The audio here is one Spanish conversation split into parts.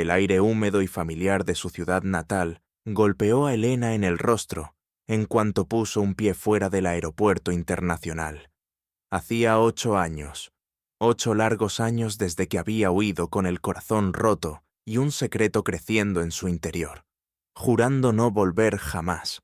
El aire húmedo y familiar de su ciudad natal golpeó a Elena en el rostro en cuanto puso un pie fuera del aeropuerto internacional. Hacía 8 años, 8 largos años desde que había huido con el corazón roto y un secreto creciendo en su interior, jurando no volver jamás.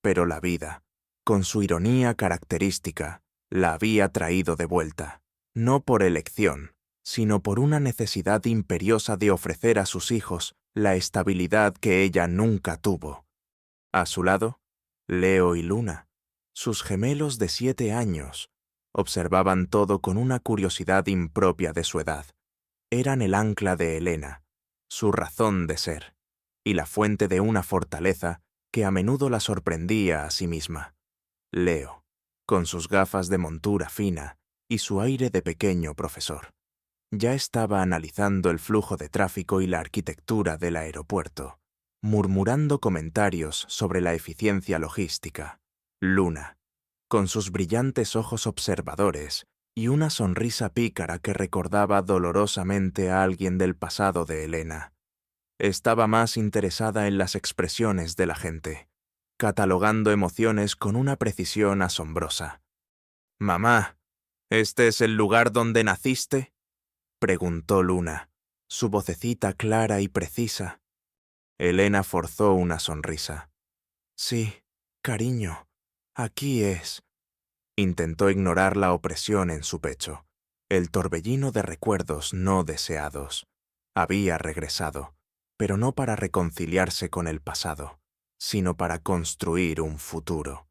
Pero la vida, con su ironía característica, la había traído de vuelta, no por elección, sino por una necesidad imperiosa de ofrecer a sus hijos la estabilidad que ella nunca tuvo. A su lado, Leo y Luna, sus gemelos de 7 años, observaban todo con una curiosidad impropia de su edad. Eran el ancla de Elena, su razón de ser, y la fuente de una fortaleza que a menudo la sorprendía a sí misma. Leo, con sus gafas de montura fina y su aire de pequeño profesor, ya estaba analizando el flujo de tráfico y la arquitectura del aeropuerto, murmurando comentarios sobre la eficiencia logística. Luna, con sus brillantes ojos observadores y una sonrisa pícara que recordaba dolorosamente a alguien del pasado de Elena, estaba más interesada en las expresiones de la gente, catalogando emociones con una precisión asombrosa. «Mamá, ¿este es el lugar donde naciste?», preguntó Luna, su vocecita clara y precisa. Elena forzó una sonrisa. «Sí, cariño, aquí es». Intentó ignorar la opresión en su pecho, el torbellino de recuerdos no deseados. Había regresado, pero no para reconciliarse con el pasado, sino para construir un futuro.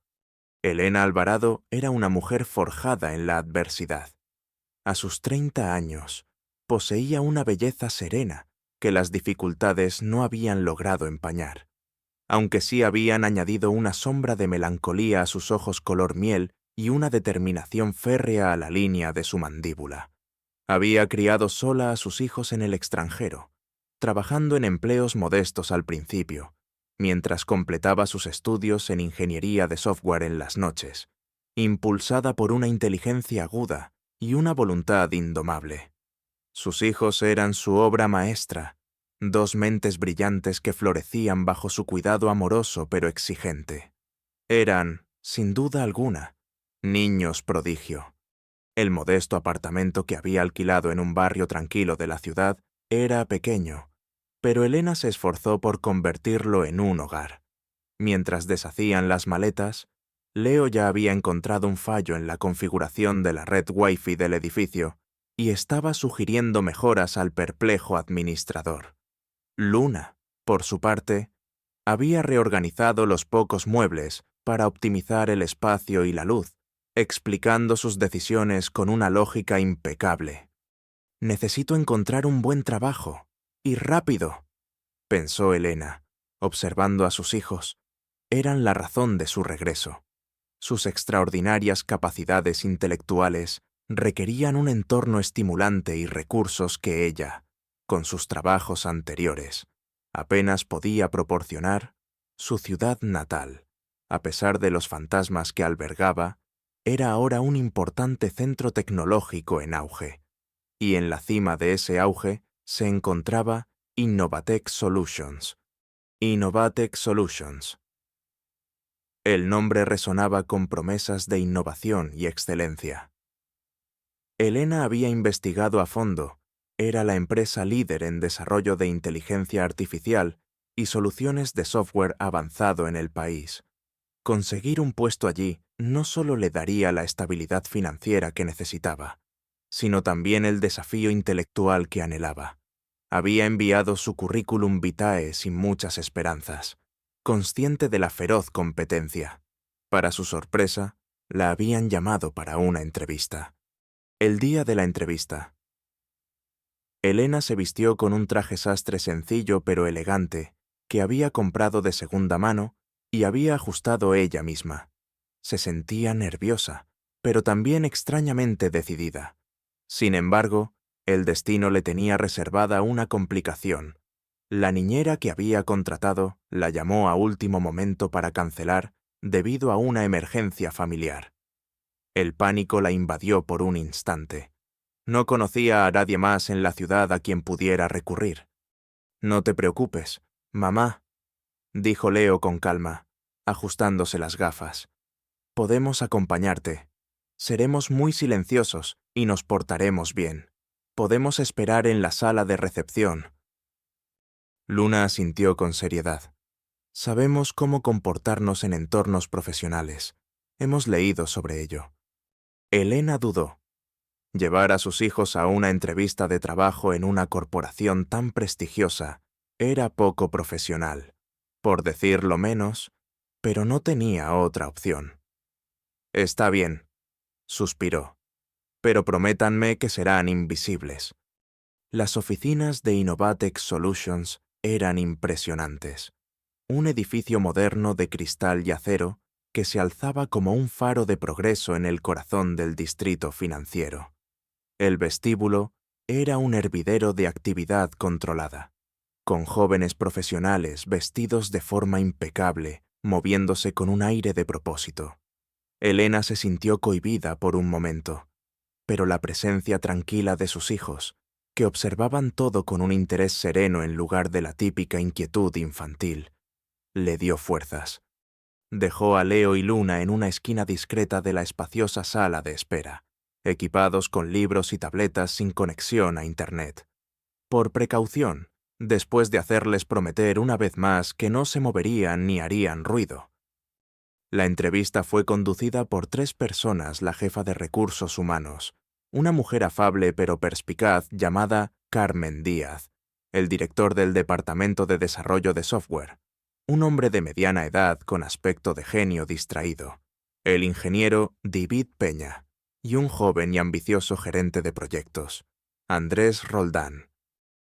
Elena Alvarado era una mujer forjada en la adversidad. A sus 30 años, poseía una belleza serena que las dificultades no habían logrado empañar, aunque sí habían añadido una sombra de melancolía a sus ojos color miel y una determinación férrea a la línea de su mandíbula. Había criado sola a sus hijos en el extranjero, trabajando en empleos modestos al principio, mientras completaba sus estudios en ingeniería de software en las noches, impulsada por una inteligencia aguda y una voluntad indomable. Sus hijos eran su obra maestra, 2 mentes brillantes que florecían bajo su cuidado amoroso pero exigente. Eran, sin duda alguna, niños prodigio. El modesto apartamento que había alquilado en un barrio tranquilo de la ciudad era pequeño, pero Elena se esforzó por convertirlo en un hogar. Mientras deshacían las maletas, Leo ya había encontrado un fallo en la configuración de la red Wi-Fi del edificio y estaba sugiriendo mejoras al perplejo administrador. Luna, por su parte, había reorganizado los pocos muebles para optimizar el espacio y la luz, explicando sus decisiones con una lógica impecable. «Necesito encontrar un buen trabajo, y rápido», pensó Elena, observando a sus hijos. Eran la razón de su regreso. Sus extraordinarias capacidades intelectuales requerían un entorno estimulante y recursos que ella, con sus trabajos anteriores, apenas podía proporcionar. Su ciudad natal, a pesar de los fantasmas que albergaba, era ahora un importante centro tecnológico en auge, y en la cima de ese auge se encontraba Innovatech Solutions. Innovatech Solutions. El nombre resonaba con promesas de innovación y excelencia. Elena había investigado a fondo. Era la empresa líder en desarrollo de inteligencia artificial y soluciones de software avanzado en el país. Conseguir un puesto allí no solo le daría la estabilidad financiera que necesitaba, sino también el desafío intelectual que anhelaba. Había enviado su currículum vitae sin muchas esperanzas, consciente de la feroz competencia. Para su sorpresa, la habían llamado para una entrevista. El día de la entrevista, Elena se vistió con un traje sastre sencillo pero elegante, que había comprado de segunda mano y había ajustado ella misma. Se sentía nerviosa, pero también extrañamente decidida. Sin embargo, el destino le tenía reservada una complicación. La niñera que había contratado la llamó a último momento para cancelar debido a una emergencia familiar. El pánico la invadió por un instante. No conocía a nadie más en la ciudad a quien pudiera recurrir. No te preocupes, mamá, dijo Leo con calma, ajustándose las gafas. Podemos acompañarte. Seremos muy silenciosos y nos portaremos bien. Podemos esperar en la sala de recepción. Luna asintió con seriedad. Sabemos cómo comportarnos en entornos profesionales. Hemos leído sobre ello. Elena dudó. Llevar a sus hijos a una entrevista de trabajo en una corporación tan prestigiosa era poco profesional, por decirlo menos, pero no tenía otra opción. Está bien, suspiró, pero prométanme que serán invisibles. Las oficinas de Innovatex Solutions eran impresionantes. Un edificio moderno de cristal y acero que se alzaba como un faro de progreso en el corazón del distrito financiero. El vestíbulo era un hervidero de actividad controlada, con jóvenes profesionales vestidos de forma impecable, moviéndose con un aire de propósito. Elena se sintió cohibida por un momento, pero la presencia tranquila de sus hijos, que observaban todo con un interés sereno en lugar de la típica inquietud infantil, le dio fuerzas. Dejó a Leo y Luna en una esquina discreta de la espaciosa sala de espera, equipados con libros y tabletas sin conexión a Internet. Por precaución, después de hacerles prometer una vez más que no se moverían ni harían ruido. La entrevista fue conducida por 3 personas, la jefa de recursos humanos, una mujer afable pero perspicaz llamada Carmen Díaz, el director del Departamento de Desarrollo de Software, un hombre de mediana edad con aspecto de genio distraído, el ingeniero David Peña, y un joven y ambicioso gerente de proyectos, Andrés Roldán.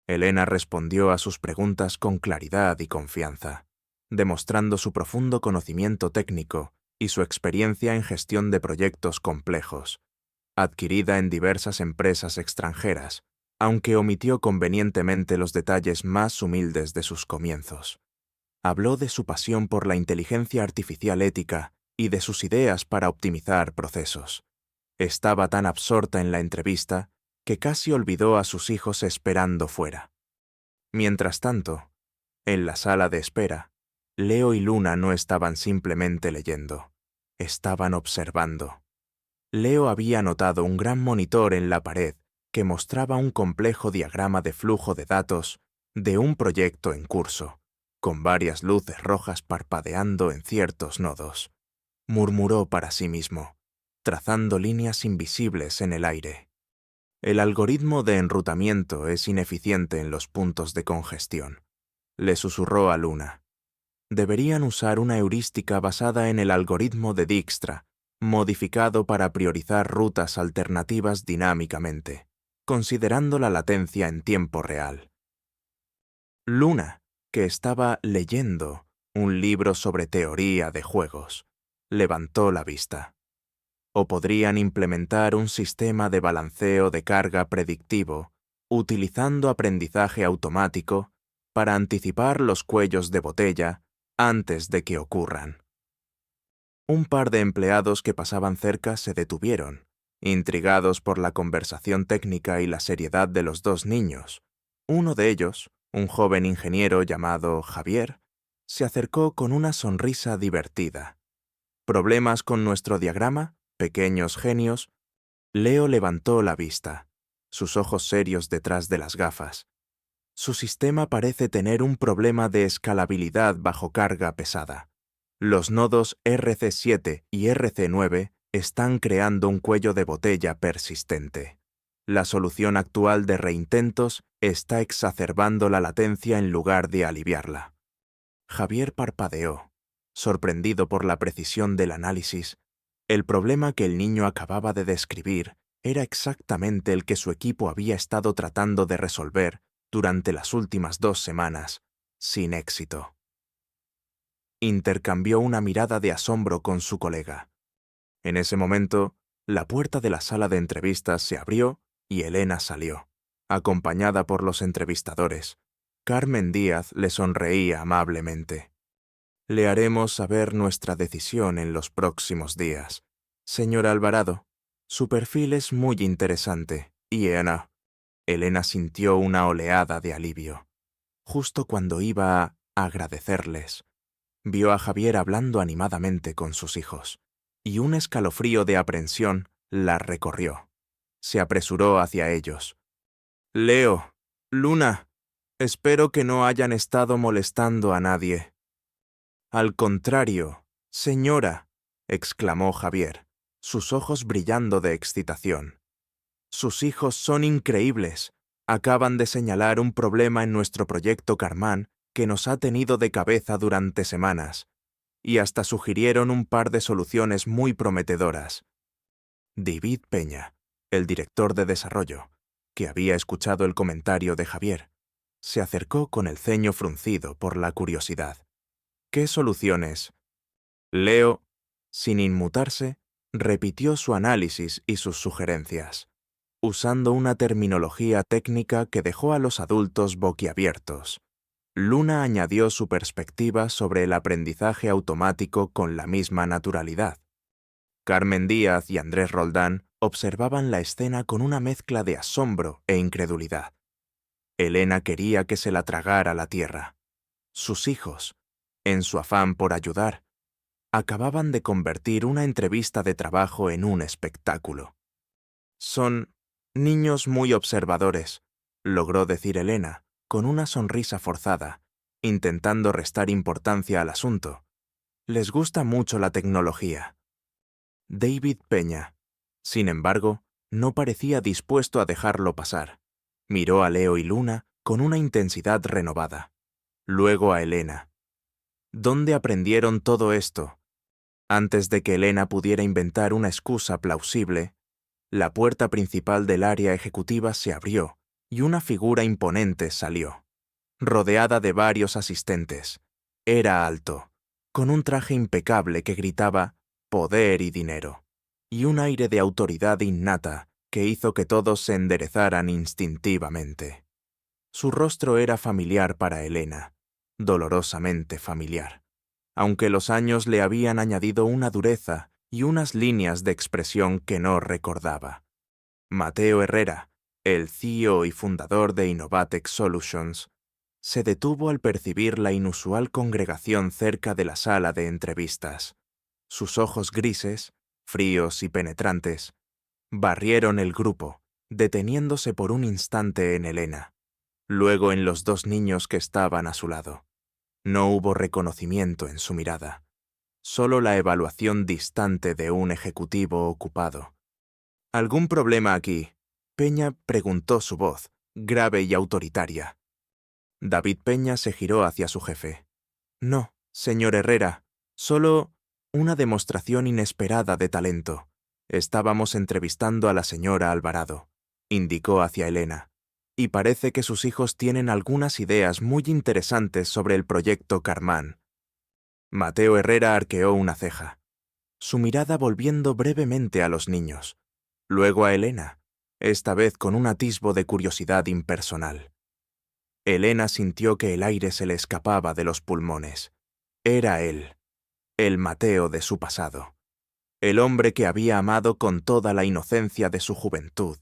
Elena respondió a sus preguntas con claridad y confianza, demostrando su profundo conocimiento técnico y su experiencia en gestión de proyectos complejos, adquirida en diversas empresas extranjeras, aunque omitió convenientemente los detalles más humildes de sus comienzos. Habló de su pasión por la inteligencia artificial ética y de sus ideas para optimizar procesos. Estaba tan absorta en la entrevista que casi olvidó a sus hijos esperando fuera. Mientras tanto, en la sala de espera, Leo y Luna no estaban simplemente leyendo, estaban observando. Leo había notado un gran monitor en la pared que mostraba un complejo diagrama de flujo de datos de un proyecto en curso, con varias luces rojas parpadeando en ciertos nodos. Murmuró para sí mismo, trazando líneas invisibles en el aire. El algoritmo de enrutamiento es ineficiente en los puntos de congestión, le susurró a Luna. Deberían usar una heurística basada en el algoritmo de Dijkstra, modificado para priorizar rutas alternativas dinámicamente, considerando la latencia en tiempo real. Luna, que estaba leyendo un libro sobre teoría de juegos, levantó la vista. O podrían implementar un sistema de balanceo de carga predictivo, utilizando aprendizaje automático para anticipar los cuellos de botella antes de que ocurran. Un par de empleados que pasaban cerca se detuvieron, intrigados por la conversación técnica y la seriedad de los 2 niños. Uno de ellos, un joven ingeniero llamado Javier, se acercó con una sonrisa divertida. ¿Problemas con nuestro diagrama, pequeños genios? Leo levantó la vista, sus ojos serios detrás de las gafas. Su sistema parece tener un problema de escalabilidad bajo carga pesada. Los nodos RC7 y RC9 están creando un cuello de botella persistente. La solución actual de reintentos está exacerbando la latencia en lugar de aliviarla. Javier parpadeó, sorprendido por la precisión del análisis. El problema que el niño acababa de describir era exactamente el que su equipo había estado tratando de resolver durante las últimas 2 semanas, sin éxito. Intercambió una mirada de asombro con su colega. En ese momento, la puerta de la sala de entrevistas se abrió y Elena salió, acompañada por los entrevistadores. Carmen Díaz le sonreía amablemente. Le haremos saber nuestra decisión en los próximos días. Señor Alvarado, su perfil es muy interesante y Elena sintió una oleada de alivio. justo cuando iba a agradecerles, vio a Javier hablando animadamente con sus hijos, y un escalofrío de aprensión la recorrió. Se apresuró hacia ellos. «Leo, Luna, espero que no hayan estado molestando a nadie». «Al contrario, señora», exclamó Javier, sus ojos brillando de excitación. «Sus hijos son increíbles. Acaban de señalar un problema en nuestro proyecto Carmán que nos ha tenido de cabeza durante semanas, y hasta sugirieron un par de soluciones muy prometedoras». David Peña, el director de desarrollo, que había escuchado el comentario de Javier, se acercó con el ceño fruncido por la curiosidad. «¿Qué soluciones?» Leo, sin inmutarse, repitió su análisis y sus sugerencias, usando una terminología técnica que dejó a los adultos boquiabiertos. Luna añadió su perspectiva sobre el aprendizaje automático con la misma naturalidad. Carmen Díaz y Andrés Roldán observaban la escena con una mezcla de asombro e incredulidad. Elena quería que se la tragara la tierra. Sus hijos, en su afán por ayudar, acababan de convertir una entrevista de trabajo en un espectáculo. «Son niños muy observadores», logró decir Elena, con una sonrisa forzada, intentando restar importancia al asunto. «Les gusta mucho la tecnología». David Peña, sin embargo, no parecía dispuesto a dejarlo pasar. Miró a Leo y Luna con una intensidad renovada. Luego a Elena. «¿Dónde aprendieron todo esto?» Antes de que Elena pudiera inventar una excusa plausible, la puerta principal del área ejecutiva se abrió y una figura imponente salió, rodeada de varios asistentes. Era alto, con un traje impecable que gritaba «poder y dinero», y un aire de autoridad innata que hizo que todos se enderezaran instintivamente. Su rostro era familiar para Elena, dolorosamente familiar, aunque los años le habían añadido una dureza y unas líneas de expresión que no recordaba. Mateo Herrera, el CEO y fundador de Innovatech Solutions, se detuvo al percibir la inusual congregación cerca de la sala de entrevistas. Sus ojos grises, fríos y penetrantes, barrieron el grupo, deteniéndose por un instante en Elena, luego en los dos niños que estaban a su lado. No hubo reconocimiento en su mirada, solo la evaluación distante de un ejecutivo ocupado. «¿Algún problema aquí?», Peña preguntó su voz, grave y autoritaria. David Peña se giró hacia su jefe. «No, señor Herrera, solo una demostración inesperada de talento. Estábamos entrevistando a la señora Alvarado», indicó hacia Elena, «y parece que sus hijos tienen algunas ideas muy interesantes sobre el proyecto Carmán». Mateo Herrera arqueó una ceja, su mirada volviendo brevemente a los niños, luego a Elena, esta vez con un atisbo de curiosidad impersonal. Elena sintió que el aire se le escapaba de los pulmones. Era él, el Mateo de su pasado, el hombre que había amado con toda la inocencia de su juventud,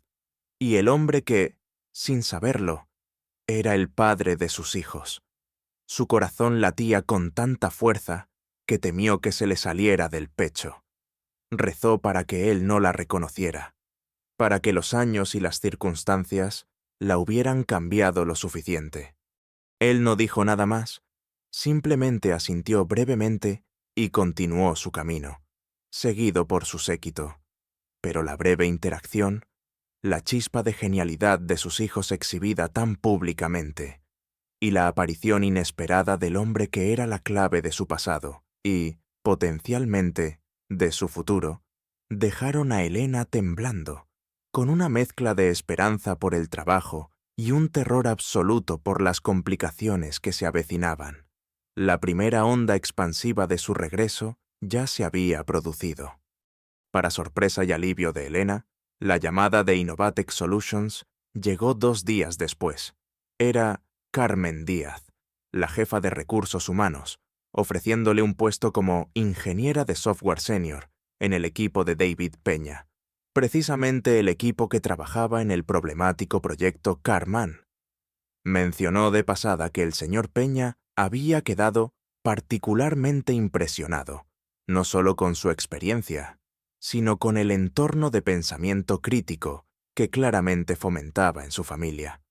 y el hombre que, sin saberlo, era el padre de sus hijos. Su corazón latía con tanta fuerza que temió que se le saliera del pecho. Rezó para que él no la reconociera, para que los años y las circunstancias la hubieran cambiado lo suficiente. Él no dijo nada más, simplemente asintió brevemente y continuó su camino, seguido por su séquito. Pero la breve interacción, la chispa de genialidad de sus hijos exhibida tan públicamente, y la aparición inesperada del hombre que era la clave de su pasado y, potencialmente, de su futuro, dejaron a Elena temblando, con una mezcla de esperanza por el trabajo y un terror absoluto por las complicaciones que se avecinaban. La primera onda expansiva de su regreso ya se había producido. Para sorpresa y alivio de Elena, la llamada de Innovatech Solutions llegó 2 días después. Era Carmen Díaz, la jefa de recursos humanos, ofreciéndole un puesto como ingeniera de software senior en el equipo de David Peña, precisamente el equipo que trabajaba en el problemático proyecto Carmán. Mencionó de pasada que el señor Peña había quedado particularmente impresionado, no solo con su experiencia, sino con el entorno de pensamiento crítico que claramente fomentaba en su familia.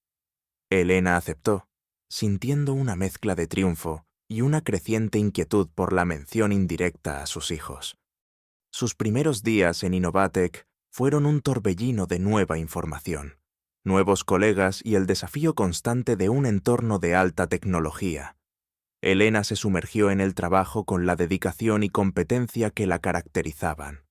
Elena aceptó, sintiendo una mezcla de triunfo y una creciente inquietud por la mención indirecta a sus hijos. Sus primeros días en Innovatec fueron un torbellino de nueva información, nuevos colegas y el desafío constante de un entorno de alta tecnología. Elena se sumergió en el trabajo con la dedicación y competencia que la caracterizaban.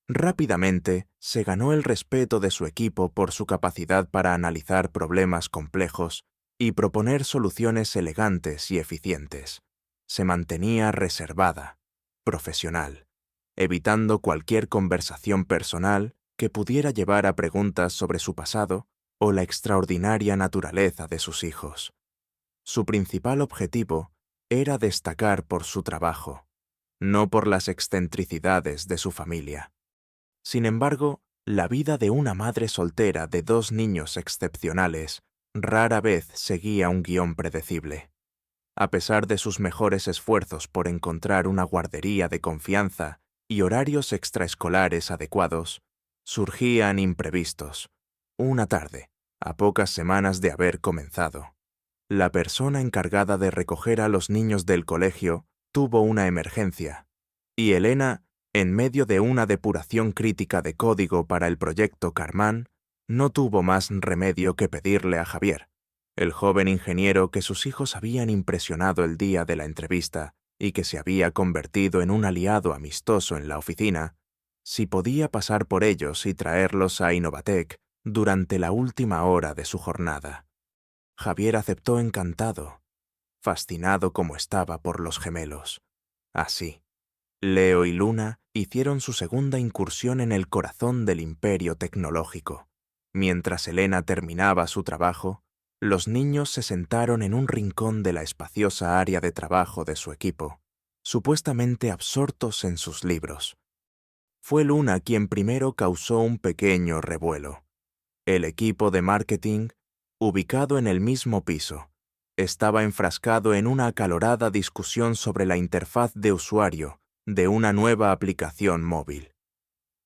Rápidamente se ganó el respeto de su equipo por su capacidad para analizar problemas complejos y proponer soluciones elegantes y eficientes. Se mantenía reservada, profesional, evitando cualquier conversación personal que pudiera llevar a preguntas sobre su pasado o la extraordinaria naturaleza de sus hijos. Su principal objetivo era destacar por su trabajo, no por las excentricidades de su familia. Sin embargo, la vida de una madre soltera de 2 niños excepcionales rara vez seguía un guión predecible. A pesar de sus mejores esfuerzos por encontrar una guardería de confianza y horarios extraescolares adecuados, surgían imprevistos. Una tarde, a pocas semanas de haber comenzado, la persona encargada de recoger a los niños del colegio tuvo una emergencia, y Elena, en medio de una depuración crítica de código para el proyecto Carmán, no tuvo más remedio que pedirle a Javier, el joven ingeniero que sus hijos habían impresionado el día de la entrevista y que se había convertido en un aliado amistoso en la oficina, si podía pasar por ellos y traerlos a Innovatec durante la última hora de su jornada. Javier aceptó encantado, fascinado como estaba por los gemelos. Así, Leo y Luna hicieron su segunda incursión en el corazón del imperio tecnológico. Mientras Elena terminaba su trabajo, los niños se sentaron en un rincón de la espaciosa área de trabajo de su equipo, supuestamente absortos en sus libros. Fue Luna quien primero causó un pequeño revuelo. El equipo de marketing, ubicado en el mismo piso, estaba enfrascado en una acalorada discusión sobre la interfaz de usuario de una nueva aplicación móvil.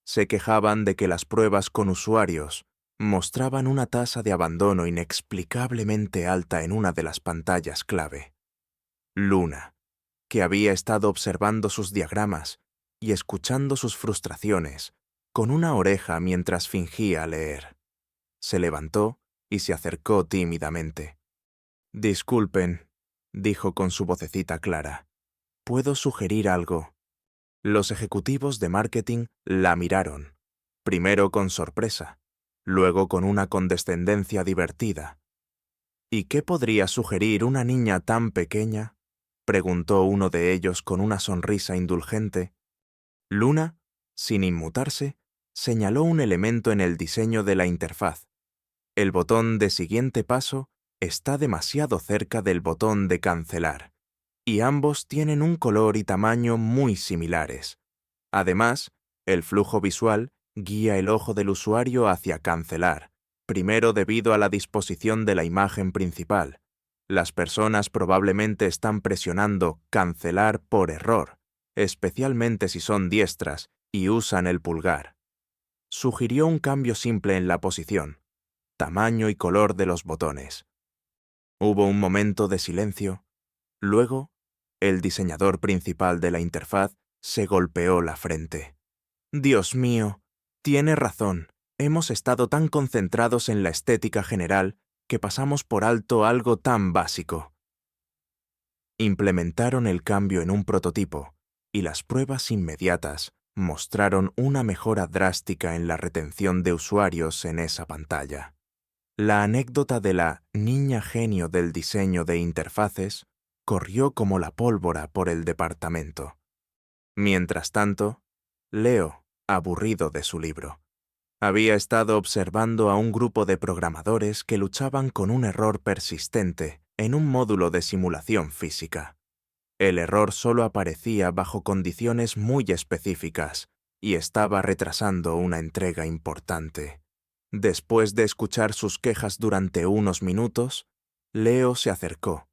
Se quejaban de que las pruebas con usuarios mostraban una tasa de abandono inexplicablemente alta en una de las pantallas clave. Luna, que había estado observando sus diagramas y escuchando sus frustraciones con una oreja mientras fingía leer, se levantó y se acercó tímidamente. «Disculpen», dijo con su vocecita clara. «¿Puedo sugerir algo?» Los ejecutivos de marketing la miraron, primero con sorpresa, luego con una condescendencia divertida. «¿Y qué podría sugerir una niña tan pequeña?», preguntó uno de ellos con una sonrisa indulgente. Luna, sin inmutarse, señaló un elemento en el diseño de la interfaz. El botón de siguiente paso está demasiado cerca del botón de cancelar, y ambos tienen un color y tamaño muy similares. Además, el flujo visual guía el ojo del usuario hacia cancelar, primero debido a la disposición de la imagen principal. Las personas probablemente están presionando cancelar por error, especialmente si son diestras y usan el pulgar. Sugirió un cambio simple en la posición, tamaño y color de los botones. Hubo un momento de silencio. Luego, el diseñador principal de la interfaz se golpeó la frente. «Dios mío, tiene razón. Hemos estado tan concentrados en la estética general que pasamos por alto algo tan básico». Implementaron el cambio en un prototipo, y las pruebas inmediatas mostraron una mejora drástica en la retención de usuarios en esa pantalla. La anécdota de la niña genio del diseño de interfaces corrió como la pólvora por el departamento. Mientras tanto, Leo, aburrido de su libro, había estado observando a un grupo de programadores que luchaban con un error persistente en un módulo de simulación física. El error solo aparecía bajo condiciones muy específicas y estaba retrasando una entrega importante. Después de escuchar sus quejas durante unos minutos, Leo se acercó.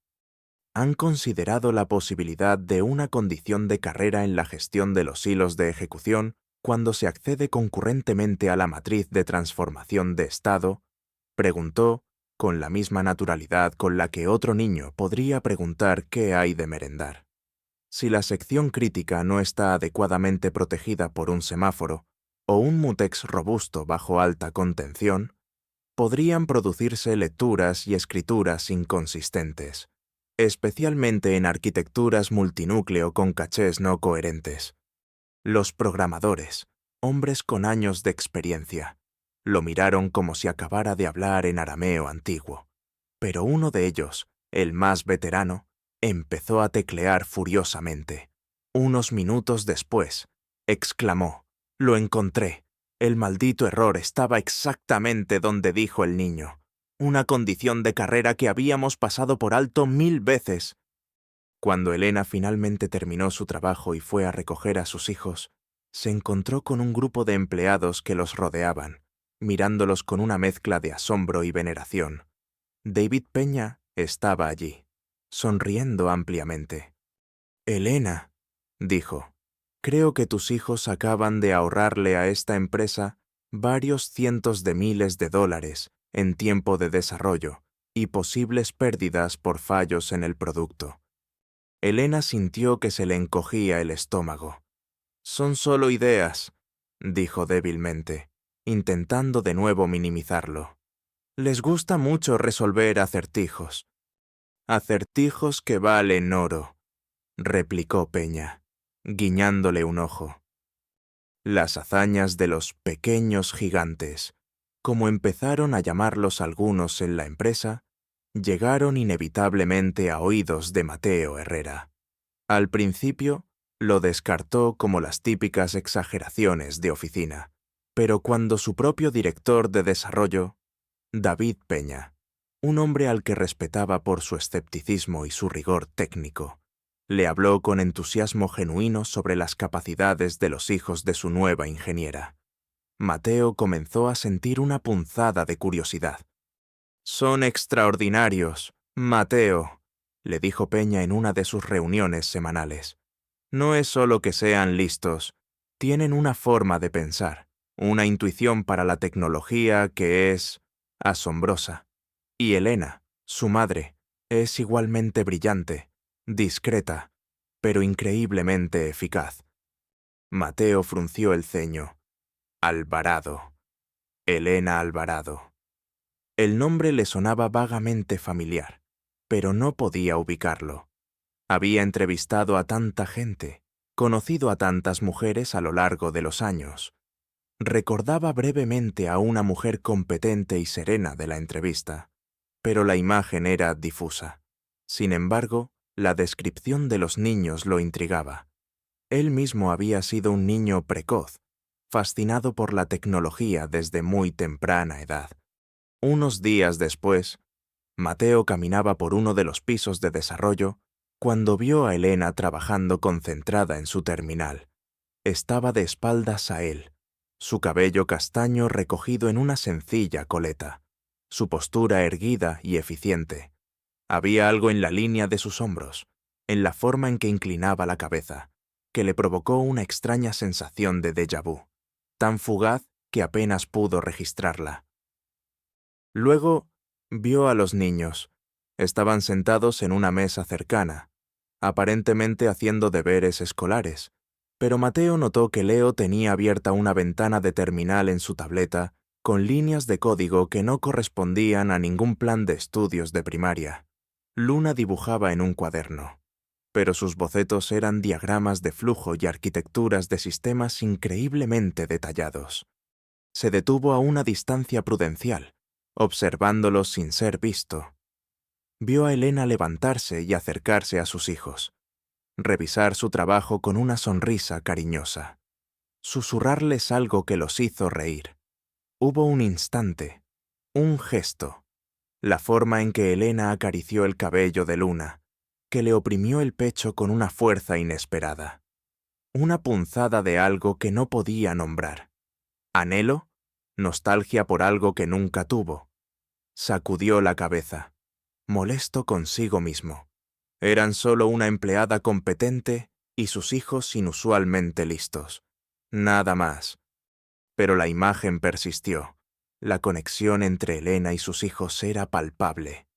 ¿Han considerado la posibilidad de una condición de carrera en la gestión de los hilos de ejecución cuando se accede concurrentemente a la matriz de transformación de estado? Preguntó, con la misma naturalidad con la que otro niño podría preguntar qué hay de merendar. Si la sección crítica no está adecuadamente protegida por un semáforo o un mutex robusto bajo alta contención, podrían producirse lecturas y escrituras inconsistentes, especialmente en arquitecturas multinúcleo con cachés no coherentes. Los programadores, hombres con años de experiencia, lo miraron como si acabara de hablar en arameo antiguo, pero uno de ellos, el más veterano, empezó a teclear furiosamente. Unos minutos después, exclamó: «Lo encontré. El maldito error estaba exactamente donde dijo el niño. Una condición de carrera que habíamos pasado por alto 1000 veces». Cuando Elena finalmente terminó su trabajo y fue a recoger a sus hijos, se encontró con un grupo de empleados que los rodeaban, mirándolos con una mezcla de asombro y veneración. David Peña estaba allí, sonriendo ampliamente. «Elena», dijo, «creo que tus hijos acaban de ahorrarle a esta empresa varios cientos de miles de dólares en tiempo de desarrollo y posibles pérdidas por fallos en el producto». Elena sintió que se le encogía el estómago. «Son solo ideas», dijo débilmente, intentando de nuevo minimizarlo. «Les gusta mucho resolver acertijos». «Acertijos que valen oro», replicó Peña, guiñándole un ojo. Las hazañas de los pequeños gigantes, como empezaron a llamarlos algunos en la empresa, llegaron inevitablemente a oídos de Mateo Herrera. Al principio, lo descartó como las típicas exageraciones de oficina, pero cuando su propio director de desarrollo, David Peña, un hombre al que respetaba por su escepticismo y su rigor técnico, le habló con entusiasmo genuino sobre las capacidades de los hijos de su nueva ingeniera, Mateo comenzó a sentir una punzada de curiosidad. «Son extraordinarios, Mateo», le dijo Peña en una de sus reuniones semanales. «No es solo que sean listos, tienen una forma de pensar, una intuición para la tecnología que es asombrosa. Y Elena, su madre, es igualmente brillante, discreta, pero increíblemente eficaz». Mateo frunció el ceño. Alvarado. Elena Alvarado. El nombre le sonaba vagamente familiar, pero no podía ubicarlo. Había entrevistado a tanta gente, conocido a tantas mujeres a lo largo de los años. Recordaba brevemente a una mujer competente y serena de la entrevista, pero la imagen era difusa. Sin embargo, la descripción de los niños lo intrigaba. Él mismo había sido un niño precoz, fascinado por la tecnología desde muy temprana edad. Unos días después, Mateo caminaba por uno de los pisos de desarrollo cuando vio a Elena trabajando concentrada en su terminal. Estaba de espaldas a él, su cabello castaño recogido en una sencilla coleta, su postura erguida y eficiente. Había algo en la línea de sus hombros, en la forma en que inclinaba la cabeza, que le provocó una extraña sensación de déjà vu, tan fugaz que apenas pudo registrarla. Luego vio a los niños. Estaban sentados en una mesa cercana, aparentemente haciendo deberes escolares, pero Mateo notó que Leo tenía abierta una ventana de terminal en su tableta con líneas de código que no correspondían a ningún plan de estudios de primaria. Luna dibujaba en un cuaderno, pero sus bocetos eran diagramas de flujo y arquitecturas de sistemas increíblemente detallados. Se detuvo a una distancia prudencial, observándolos sin ser visto. Vio a Elena levantarse y acercarse a sus hijos, revisar su trabajo con una sonrisa cariñosa, susurrarles algo que los hizo reír. Hubo un instante, un gesto, la forma en que Elena acarició el cabello de Luna, que le oprimió el pecho con una fuerza inesperada. Una punzada de algo que no podía nombrar. ¿Anhelo? ¿Nostalgia por algo que nunca tuvo? Sacudió la cabeza. molesto consigo mismo. Eran solo una empleada competente y sus hijos inusualmente listos. Nada más. Pero la imagen persistió. La conexión entre Elena y sus hijos era palpable.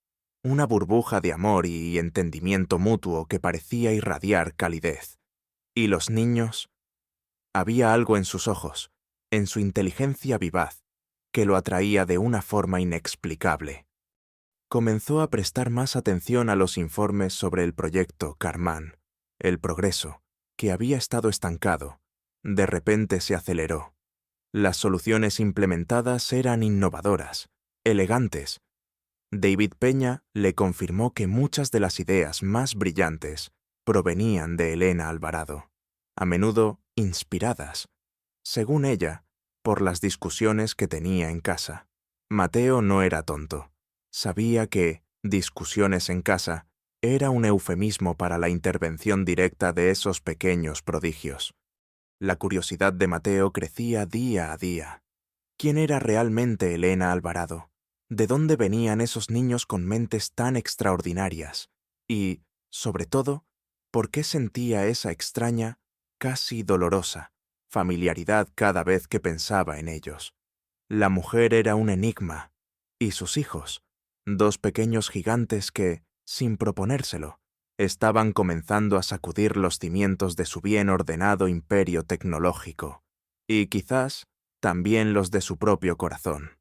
Una burbuja de amor y entendimiento mutuo que parecía irradiar calidez. ¿Y los niños? Había algo en sus ojos, en su inteligencia vivaz, que lo atraía de una forma inexplicable. Comenzó a prestar más atención a los informes sobre el proyecto Karman. El progreso, que había estado estancado, de repente se aceleró. Las soluciones implementadas eran innovadoras, elegantes. David Peña le confirmó que muchas de las ideas más brillantes provenían de Elena Alvarado, a menudo inspiradas, según ella, por las discusiones que tenía en casa. Mateo no era tonto. Sabía que discusiones en casa era un eufemismo para la intervención directa de esos pequeños prodigios. La curiosidad de Mateo crecía día a día. ¿Quién era realmente Elena Alvarado? ¿De dónde venían esos niños con mentes tan extraordinarias? Y, sobre todo, ¿por qué sentía esa extraña, casi dolorosa, familiaridad cada vez que pensaba en ellos? La mujer era un enigma, y sus hijos, dos pequeños gigantes que, sin proponérselo, estaban comenzando a sacudir los cimientos de su bien ordenado imperio tecnológico, y quizás también los de su propio corazón.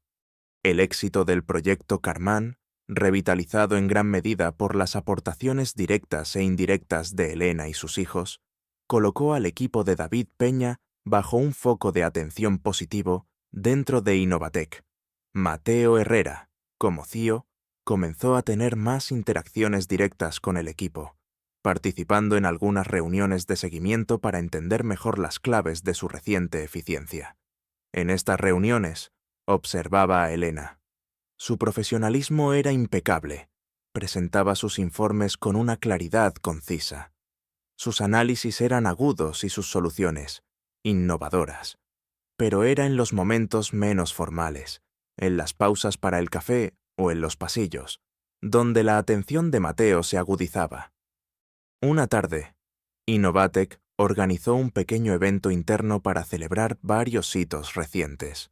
El éxito del proyecto Karman, revitalizado en gran medida por las aportaciones directas e indirectas de Elena y sus hijos, colocó al equipo de David Peña bajo un foco de atención positivo dentro de Innovatec. Mateo Herrera, como CEO, comenzó a tener más interacciones directas con el equipo, participando en algunas reuniones de seguimiento para entender mejor las claves de su reciente eficiencia. En estas reuniones, observaba a Elena. Su profesionalismo era impecable. Presentaba sus informes con una claridad concisa. Sus análisis eran agudos y sus soluciones, innovadoras. Pero era en los momentos menos formales, en las pausas para el café o en los pasillos, donde la atención de Mateo se agudizaba. Una tarde, Innovatec organizó un pequeño evento interno para celebrar varios hitos recientes.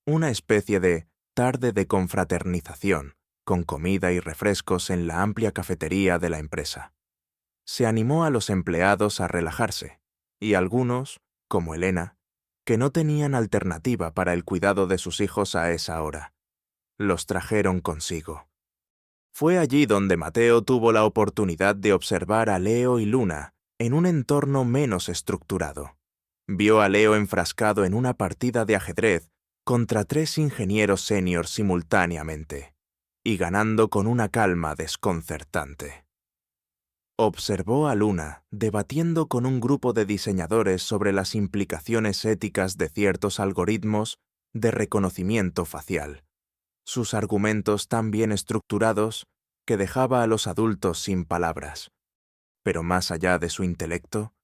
Una especie de tarde de confraternización, con comida y refrescos en la amplia cafetería de la empresa. Se animó a los empleados a relajarse, y algunos, como Elena, que no tenían alternativa para el cuidado de sus hijos a esa hora, los trajeron consigo. Fue allí donde Mateo tuvo la oportunidad de observar a Leo y Luna en un entorno menos estructurado. Vio a Leo enfrascado en una partida de ajedrez contra 3 ingenieros seniors simultáneamente, y ganando con una calma desconcertante. Observó a Luna debatiendo con un grupo de diseñadores sobre las implicaciones éticas de ciertos algoritmos de reconocimiento facial. Sus argumentos tan bien estructurados que dejaba a los adultos sin palabras. Pero más allá de su intelecto,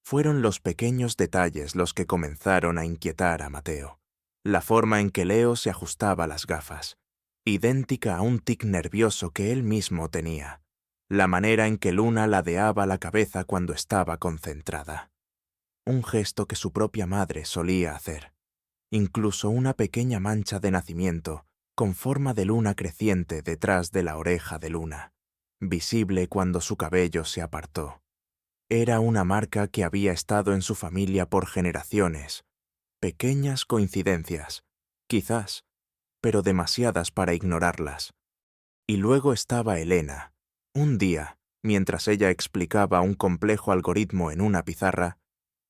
fueron los pequeños detalles los que comenzaron a inquietar a Mateo. La forma en que Leo se ajustaba las gafas, idéntica a un tic nervioso que él mismo tenía. La manera en que Luna ladeaba la cabeza cuando estaba concentrada. Un gesto que su propia madre solía hacer. Incluso una pequeña mancha de nacimiento con forma de luna creciente detrás de la oreja de Luna, visible cuando su cabello se apartó. Era una marca que había estado en su familia por generaciones. Pequeñas coincidencias, quizás, pero demasiadas para ignorarlas. Y luego estaba Elena. Un día, mientras ella explicaba un complejo algoritmo en una pizarra,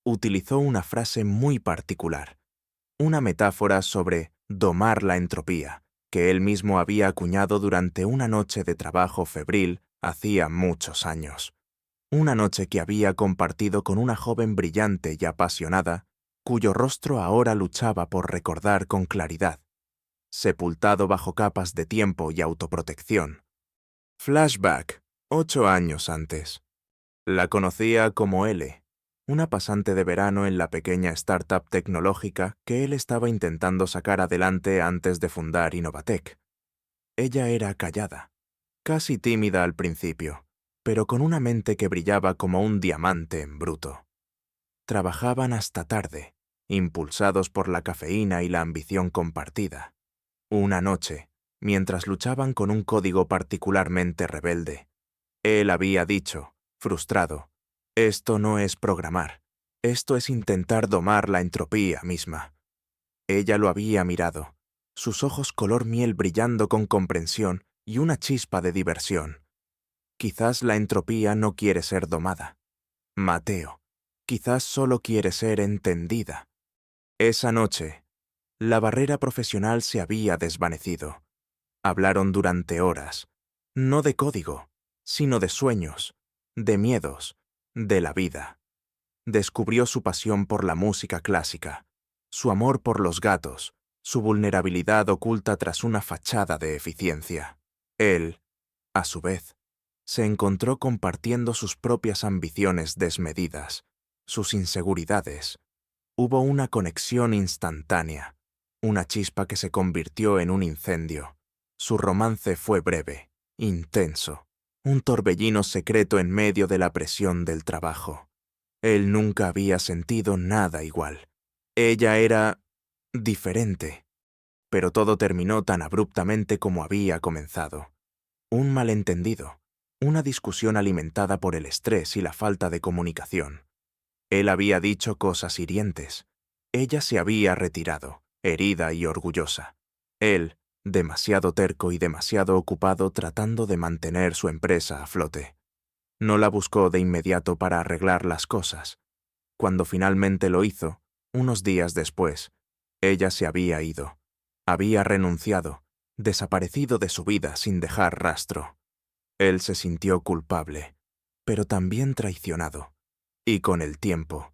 utilizó una frase muy particular, una metáfora sobre domar la entropía, que él mismo había acuñado durante una noche de trabajo febril hacía muchos años. Una noche que había compartido con una joven brillante y apasionada, cuyo rostro ahora luchaba por recordar con claridad, sepultado bajo capas de tiempo y autoprotección. Flashback, 8 años antes. La conocía como L, una pasante de verano en la pequeña startup tecnológica que él estaba intentando sacar adelante antes de fundar Innovatec. Ella era callada, casi tímida al principio, pero con una mente que brillaba como un diamante en bruto. Trabajaban hasta tarde, impulsados por la cafeína y la ambición compartida. Una noche, mientras luchaban con un código particularmente rebelde, él había dicho, frustrado, «Esto no es programar, esto es intentar domar la entropía misma». Ella lo había mirado, sus ojos color miel brillando con comprensión y una chispa de diversión. Quizás la entropía no quiere ser domada. Mateo, quizás solo quiere ser entendida. Esa noche, la barrera profesional se había desvanecido. Hablaron durante horas, no de código, sino de sueños, de miedos, de la vida. Descubrió su pasión por la música clásica, su amor por los gatos, su vulnerabilidad oculta tras una fachada de eficiencia. Él, a su vez, se encontró compartiendo sus propias ambiciones desmedidas, sus inseguridades. Hubo una conexión instantánea, una chispa que se convirtió en un incendio. Su romance fue breve, intenso, un torbellino secreto en medio de la presión del trabajo. Él nunca había sentido nada igual. Ella era diferente, pero todo terminó tan abruptamente como había comenzado. Un malentendido, una discusión alimentada por el estrés y la falta de comunicación. Él había dicho cosas hirientes. Ella se había retirado, herida y orgullosa. Él, demasiado terco y demasiado ocupado tratando de mantener su empresa a flote. No la buscó de inmediato para arreglar las cosas. Cuando finalmente lo hizo, unos días después, ella se había ido. Había renunciado, desaparecido de su vida sin dejar rastro. Él se sintió culpable, pero también traicionado. Y con el tiempo,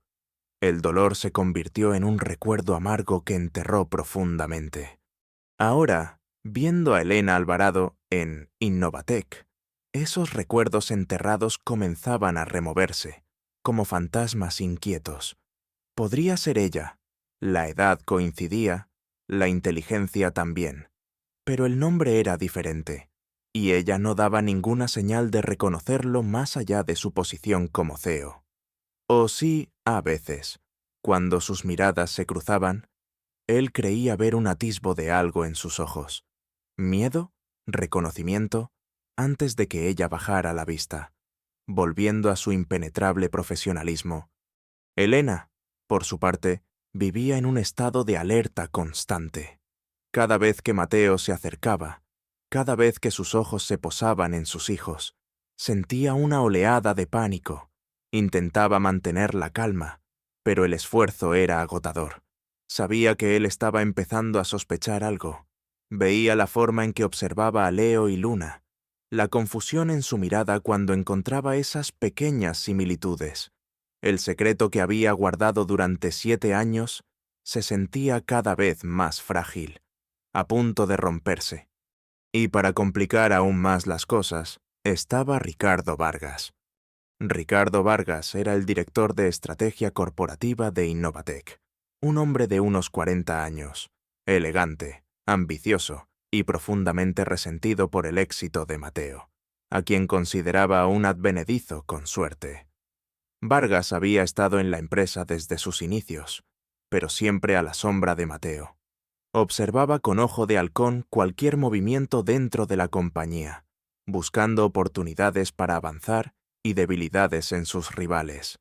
el dolor se convirtió en un recuerdo amargo que enterró profundamente. Ahora, viendo a Elena Alvarado en Innovatec, esos recuerdos enterrados comenzaban a removerse, como fantasmas inquietos. Podría ser ella. La edad coincidía, la inteligencia también. Pero el nombre era diferente, y ella no daba ninguna señal de reconocerlo más allá de su posición como CEO. O sí, a veces, cuando sus miradas se cruzaban, él creía ver un atisbo de algo en sus ojos. Miedo, reconocimiento, antes de que ella bajara la vista, volviendo a su impenetrable profesionalismo. Elena, por su parte, vivía en un estado de alerta constante. Cada vez que Mateo se acercaba, cada vez que sus ojos se posaban en sus hijos, sentía una oleada de pánico. Intentaba mantener la calma, pero el esfuerzo era agotador. Sabía que él estaba empezando a sospechar algo. Veía la forma en que observaba a Leo y Luna, la confusión en su mirada cuando encontraba esas pequeñas similitudes. El secreto que había guardado durante 7 años se sentía cada vez más frágil, a punto de romperse. Y para complicar aún más las cosas, estaba Ricardo Vargas. Ricardo Vargas era el director de estrategia corporativa de Innovatec, un hombre de unos 40 años, elegante, ambicioso y profundamente resentido por el éxito de Mateo, a quien consideraba un advenedizo con suerte. Vargas había estado en la empresa desde sus inicios, pero siempre a la sombra de Mateo. Observaba con ojo de halcón cualquier movimiento dentro de la compañía, buscando oportunidades para avanzar y debilidades en sus rivales.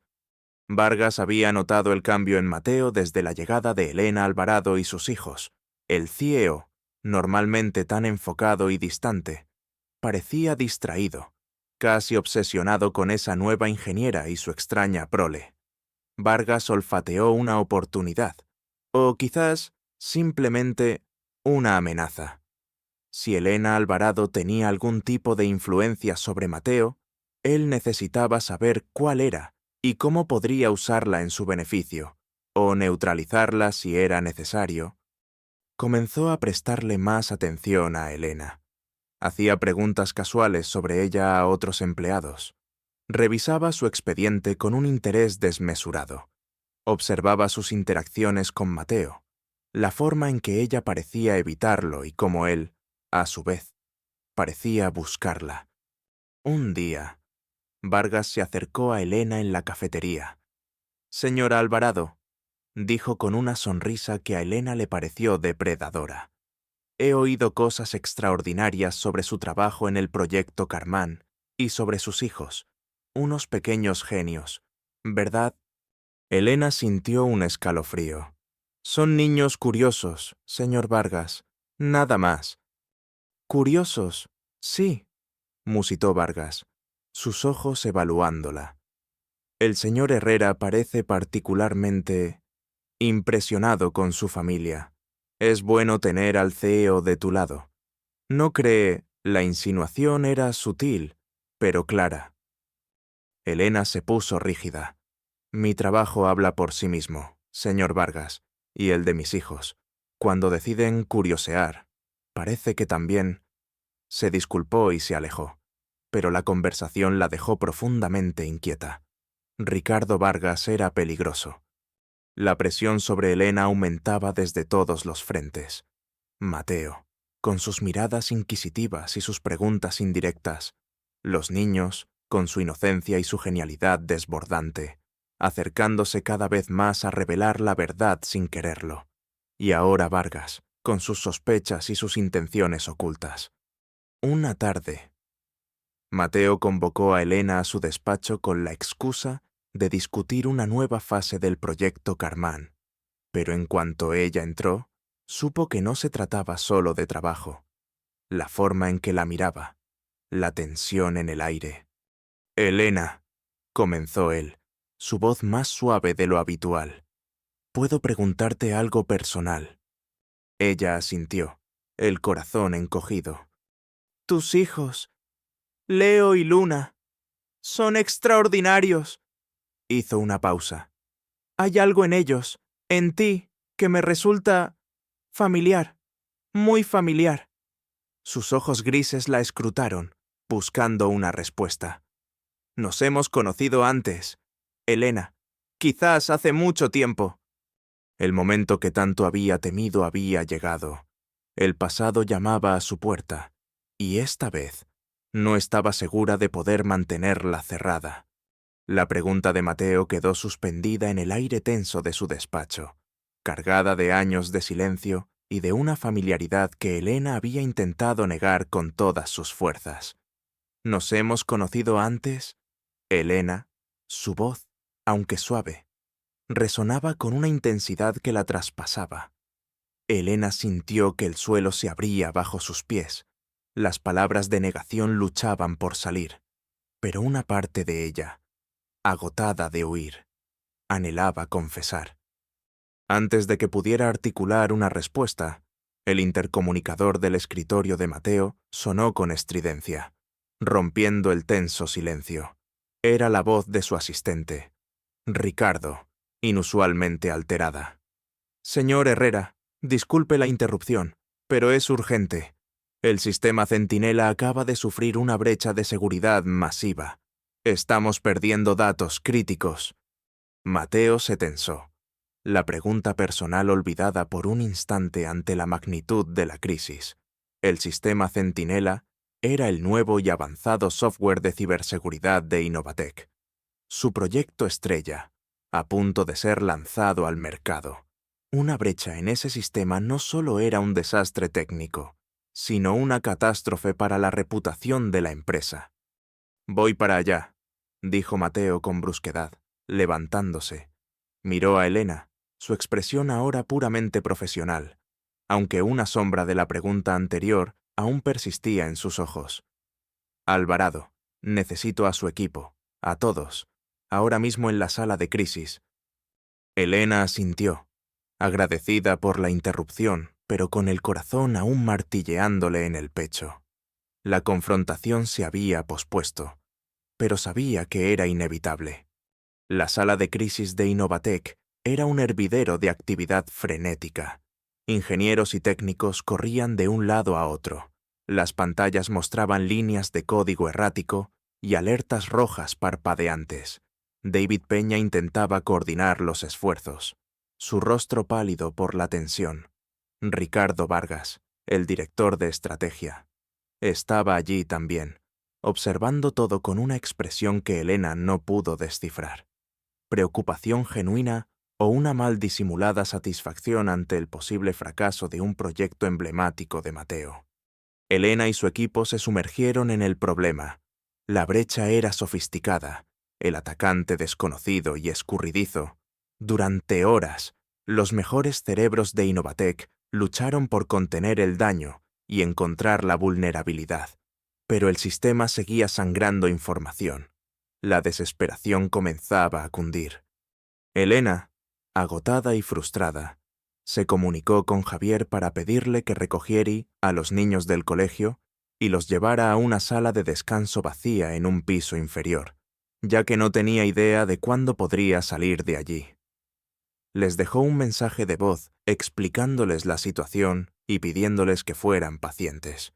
Vargas había notado el cambio en Mateo desde la llegada de Elena Alvarado y sus hijos. El CEO, normalmente tan enfocado y distante, parecía distraído, casi obsesionado con esa nueva ingeniera y su extraña prole. Vargas olfateó una oportunidad, o quizás simplemente una amenaza. Si Elena Alvarado tenía algún tipo de influencia sobre Mateo, él necesitaba saber cuál era y cómo podría usarla en su beneficio, o neutralizarla si era necesario. Comenzó a prestarle más atención a Elena. Hacía preguntas casuales sobre ella a otros empleados. Revisaba su expediente con un interés desmesurado. Observaba sus interacciones con Mateo, la forma en que ella parecía evitarlo y cómo él, a su vez, Parecía buscarla. Un día, Vargas se acercó a Elena en la cafetería. «Señora Alvarado», dijo con una sonrisa que a Elena le pareció depredadora. «He oído cosas extraordinarias sobre su trabajo en el proyecto Carmán y sobre sus hijos, unos pequeños genios, ¿verdad?» Elena sintió un escalofrío. «Son niños curiosos, señor Vargas, nada más». «Curiosos, sí», musitó Vargas, sus ojos evaluándola. «El señor Herrera parece particularmente impresionado con su familia. Es bueno tener al CEO de tu lado. ¿No cree?» La insinuación era sutil, pero clara. Elena se puso rígida. «Mi trabajo habla por sí mismo, señor Vargas, y el de mis hijos. Cuando deciden curiosear, parece que también...» Se disculpó y se alejó, pero la conversación la dejó profundamente inquieta. Ricardo Vargas era peligroso. La presión sobre Elena aumentaba desde todos los frentes. Mateo, con sus miradas inquisitivas y sus preguntas indirectas. Los niños, con su inocencia y su genialidad desbordante, acercándose cada vez más a revelar la verdad sin quererlo. Y ahora Vargas, con sus sospechas y sus intenciones ocultas. Una tarde, Mateo convocó a Elena a su despacho con la excusa de discutir una nueva fase del proyecto Carmán, pero en cuanto ella entró, supo que no se trataba solo de trabajo. La forma en que la miraba, la tensión en el aire. «Elena», comenzó él, su voz más suave de lo habitual, «¿puedo preguntarte algo personal?» Ella asintió, el corazón encogido. «Tus hijos, Leo y Luna, son extraordinarios». Hizo una pausa. «Hay algo en ellos, en ti, que me resulta familiar, muy familiar». Sus ojos grises la escrutaron, buscando una respuesta. «Nos hemos conocido antes, Elena, quizás hace mucho tiempo». El momento que tanto había temido había llegado. El pasado llamaba a su puerta, y esta vez no estaba segura de poder mantenerla cerrada. La pregunta de Mateo quedó suspendida en el aire tenso de su despacho, cargada de años de silencio y de una familiaridad que Elena había intentado negar con todas sus fuerzas. «¿Nos hemos conocido antes?» Elena, su voz, aunque suave, resonaba con una intensidad que la traspasaba. Elena sintió que el suelo se abría bajo sus pies. Las palabras de negación luchaban por salir, pero una parte de ella, agotada de huir, anhelaba confesar. Antes de que pudiera articular una respuesta, el intercomunicador del escritorio de Mateo sonó con estridencia, rompiendo el tenso silencio. Era la voz de su asistente, Ricardo, inusualmente alterada. «Señor Herrera, disculpe la interrupción, pero es urgente. El sistema Centinela acaba de sufrir una brecha de seguridad masiva. Estamos perdiendo datos críticos». Mateo se tensó. La pregunta personal olvidada por un instante ante la magnitud de la crisis. El sistema Centinela era el nuevo y avanzado software de ciberseguridad de Innovatec. Su proyecto estrella, a punto de ser lanzado al mercado. Una brecha en ese sistema no solo era un desastre técnico, sino una catástrofe para la reputación de la empresa. «Voy para allá», dijo Mateo con brusquedad, levantándose. Miró a Elena, su expresión ahora puramente profesional, aunque una sombra de la pregunta anterior aún persistía en sus ojos. «Alvarado, necesito a su equipo, a todos, ahora mismo en la sala de crisis». Elena asintió, agradecida por la interrupción, pero con el corazón aún martilleándole en el pecho. La confrontación se había pospuesto, pero sabía que era inevitable. La sala de crisis de Innovatec era un hervidero de actividad frenética. Ingenieros y técnicos corrían de un lado a otro. Las pantallas mostraban líneas de código errático y alertas rojas parpadeantes. David Peña intentaba coordinar los esfuerzos, su rostro pálido por la tensión. Ricardo Vargas, el director de estrategia, Estaba allí también, observando todo con una expresión que Elena no pudo descifrar. Preocupación genuina o una mal disimulada satisfacción ante el posible fracaso de un proyecto emblemático de Mateo. Elena y su equipo se sumergieron en el problema. La brecha era sofisticada, el atacante desconocido y escurridizo. Durante horas, los mejores cerebros de Innovatec lucharon por contener el daño y encontrar la vulnerabilidad. Pero el sistema seguía sangrando información. La desesperación comenzaba a cundir. Elena, agotada y frustrada, se comunicó con Javier para pedirle que recogiera a los niños del colegio y los llevara a una sala de descanso vacía en un piso inferior, ya que no tenía idea de cuándo podría salir de allí. Les dejó un mensaje de voz explicándoles la situación y pidiéndoles que fueran pacientes.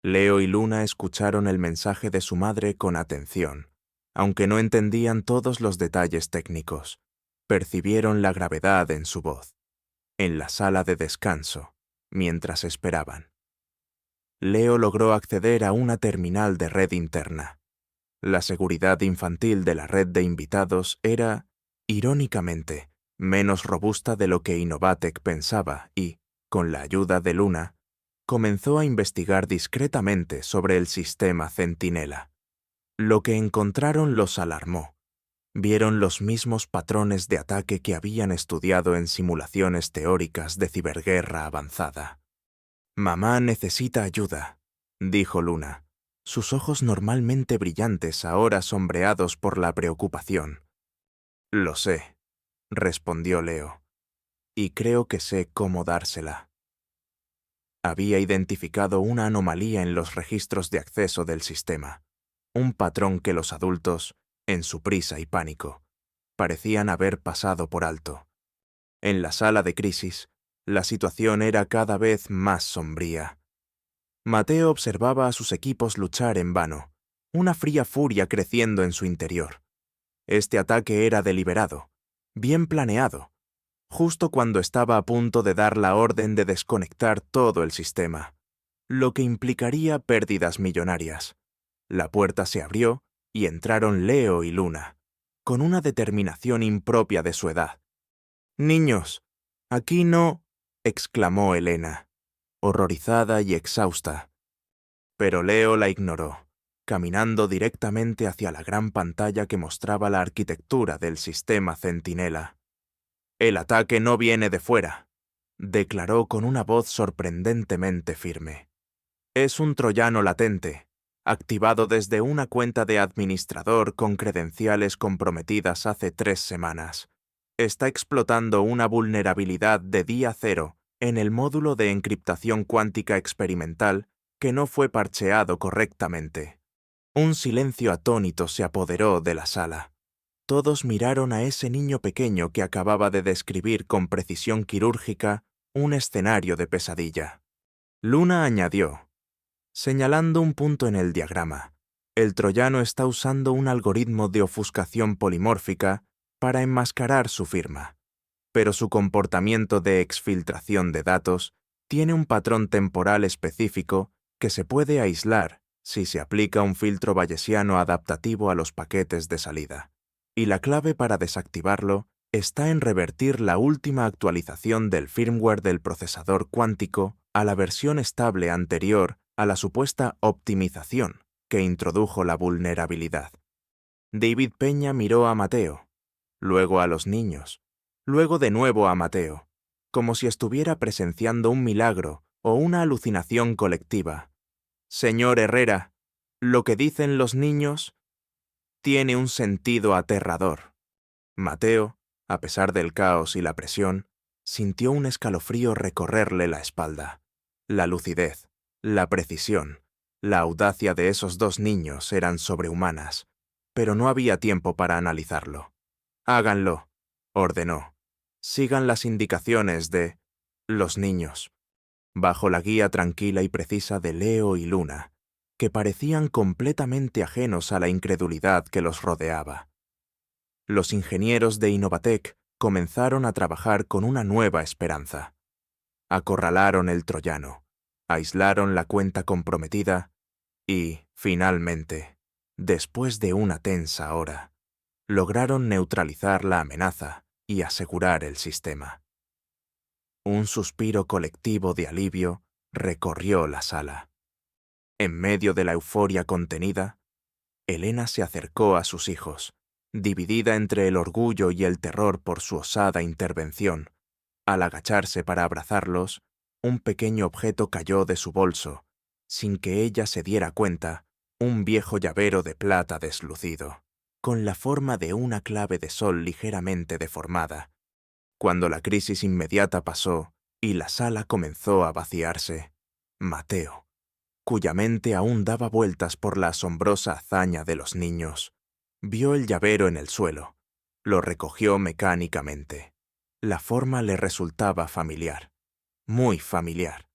Leo y Luna escucharon el mensaje de su madre con atención, aunque no entendían todos los detalles técnicos. Percibieron la gravedad en su voz. En la sala de descanso, mientras esperaban, Leo logró acceder a una terminal de red interna. La seguridad infantil de la red de invitados era, irónicamente, menos robusta de lo que Innovatec pensaba y, con la ayuda de Luna, comenzó a investigar discretamente sobre el sistema Centinela. Lo que encontraron los alarmó. Vieron los mismos patrones de ataque que habían estudiado en simulaciones teóricas de ciberguerra avanzada. «Mamá necesita ayuda», dijo Luna, sus ojos normalmente brillantes ahora sombreados por la preocupación. «Lo sé», respondió Leo, «y creo que sé cómo dársela». Había identificado una anomalía en los registros de acceso del sistema, un patrón que los adultos, en su prisa y pánico, parecían haber pasado por alto. En la sala de crisis, la situación era cada vez más sombría. Mateo observaba a sus equipos luchar en vano, una fría furia creciendo en su interior. Este ataque era deliberado, bien planeado, justo cuando estaba a punto de dar la orden de desconectar todo el sistema, lo que implicaría pérdidas millonarias. La puerta se abrió y entraron Leo y Luna, con una determinación impropia de su edad. «Niños, aquí no», exclamó Elena, horrorizada y exhausta. Pero Leo la ignoró, caminando directamente hacia la gran pantalla que mostraba la arquitectura del sistema Centinela. «El ataque no viene de fuera», declaró con una voz sorprendentemente firme. «Es un troyano latente, activado desde una cuenta de administrador con credenciales comprometidas hace 3 semanas. Está explotando una vulnerabilidad de día cero en el módulo de encriptación cuántica experimental que no fue parcheado correctamente». Un silencio atónito se apoderó de la sala. Todos miraron a ese niño pequeño que acababa de describir con precisión quirúrgica un escenario de pesadilla. Luna añadió, señalando un punto en el diagrama: «El troyano está usando un algoritmo de ofuscación polimórfica para enmascarar su firma, pero su comportamiento de exfiltración de datos tiene un patrón temporal específico que se puede aislar si se aplica un filtro bayesiano adaptativo a los paquetes de salida. Y la clave para desactivarlo está en revertir la última actualización del firmware del procesador cuántico a la versión estable anterior a la supuesta optimización que introdujo la vulnerabilidad». David Peña miró a Mateo, luego a los niños, luego de nuevo a Mateo, como si estuviera presenciando un milagro o una alucinación colectiva. «Señor Herrera, lo que dicen los niños tiene un sentido aterrador». Mateo, a pesar del caos y la presión, sintió un escalofrío recorrerle la espalda. La lucidez, la precisión, la audacia de esos 2 niños eran sobrehumanas, pero no había tiempo para analizarlo. «Háganlo», ordenó. «Sigan las indicaciones de los niños», bajo la guía tranquila y precisa de Leo y Luna, que parecían completamente ajenos a la incredulidad que los rodeaba. Los ingenieros de Innovatec comenzaron a trabajar con una nueva esperanza. Acorralaron el troyano, aislaron la cuenta comprometida Y, finalmente, después de una tensa hora, lograron neutralizar la amenaza y asegurar el sistema. Un suspiro colectivo de alivio recorrió la sala. En medio de la euforia contenida, Elena se acercó a sus hijos, dividida entre el orgullo y el terror por su osada intervención. Al agacharse para abrazarlos, un pequeño objeto cayó de su bolso. Sin que ella se diera cuenta, un viejo llavero de plata deslucido, con la forma de una clave de sol ligeramente deformada. Cuando la crisis inmediata pasó y la sala comenzó a vaciarse, Mateo, cuya mente aún daba vueltas por la asombrosa hazaña de los niños, vio el llavero en el suelo. Lo recogió mecánicamente. La forma le resultaba familiar, muy familiar.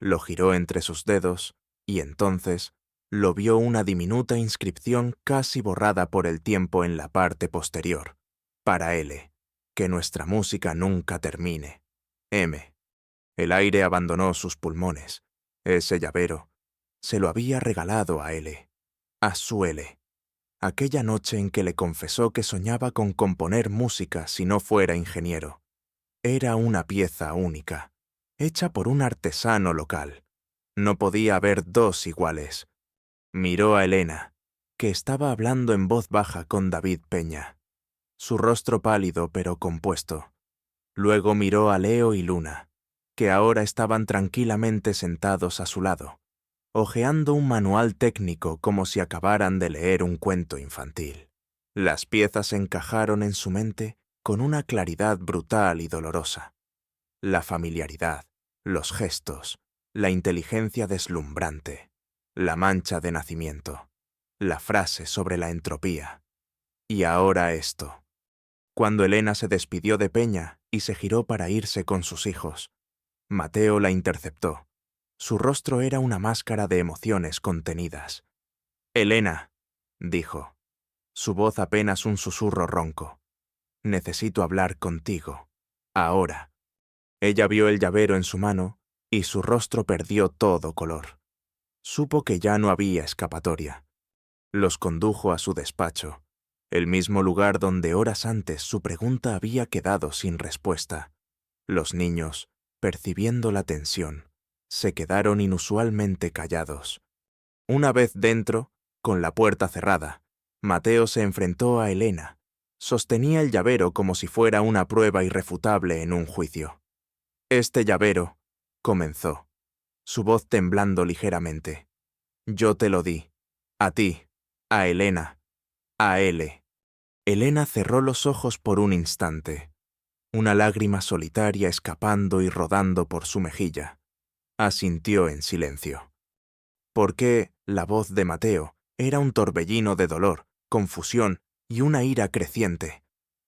Lo giró entre sus dedos y entonces lo vio una diminuta inscripción casi borrada por el tiempo en la parte posterior. Para L. Que nuestra música nunca termine. M. El aire abandonó sus pulmones. Ese llavero se lo había regalado a L. A su L. Aquella noche en que le confesó que soñaba con componer música si no fuera ingeniero. Era una pieza única, hecha por un artesano local. No podía haber dos iguales. Miró a Elena, que estaba hablando en voz baja con David Peña, su rostro pálido pero compuesto. Luego miró a Leo y Luna, que ahora estaban tranquilamente sentados a su lado, hojeando un manual técnico como si acabaran de leer un cuento infantil. Las piezas encajaron en su mente con una claridad brutal y dolorosa. La familiaridad, los gestos, la inteligencia deslumbrante, la mancha de nacimiento, la frase sobre la entropía. Y ahora esto. Cuando Elena se despidió de Peña y se giró para irse con sus hijos, Mateo la interceptó. Su rostro era una máscara de emociones contenidas. «Elena», dijo, su voz apenas un susurro ronco. «Necesito hablar contigo. Ahora». Ella vio el llavero en su mano y su rostro perdió todo color. Supo que ya no había escapatoria. Los condujo a su despacho, el mismo lugar donde horas antes su pregunta había quedado sin respuesta. Los niños, percibiendo la tensión, se quedaron inusualmente callados. Una vez dentro, con la puerta cerrada, Mateo se enfrentó a Elena. Sostenía el llavero como si fuera una prueba irrefutable en un juicio. «Este llavero», comenzó, su voz temblando ligeramente. «Yo te lo di. A ti. A Elena. A L». Elena cerró los ojos por un instante, una lágrima solitaria escapando y rodando por su mejilla. Asintió en silencio. ¿Por qué la voz de Mateo era un torbellino de dolor, confusión y una ira creciente?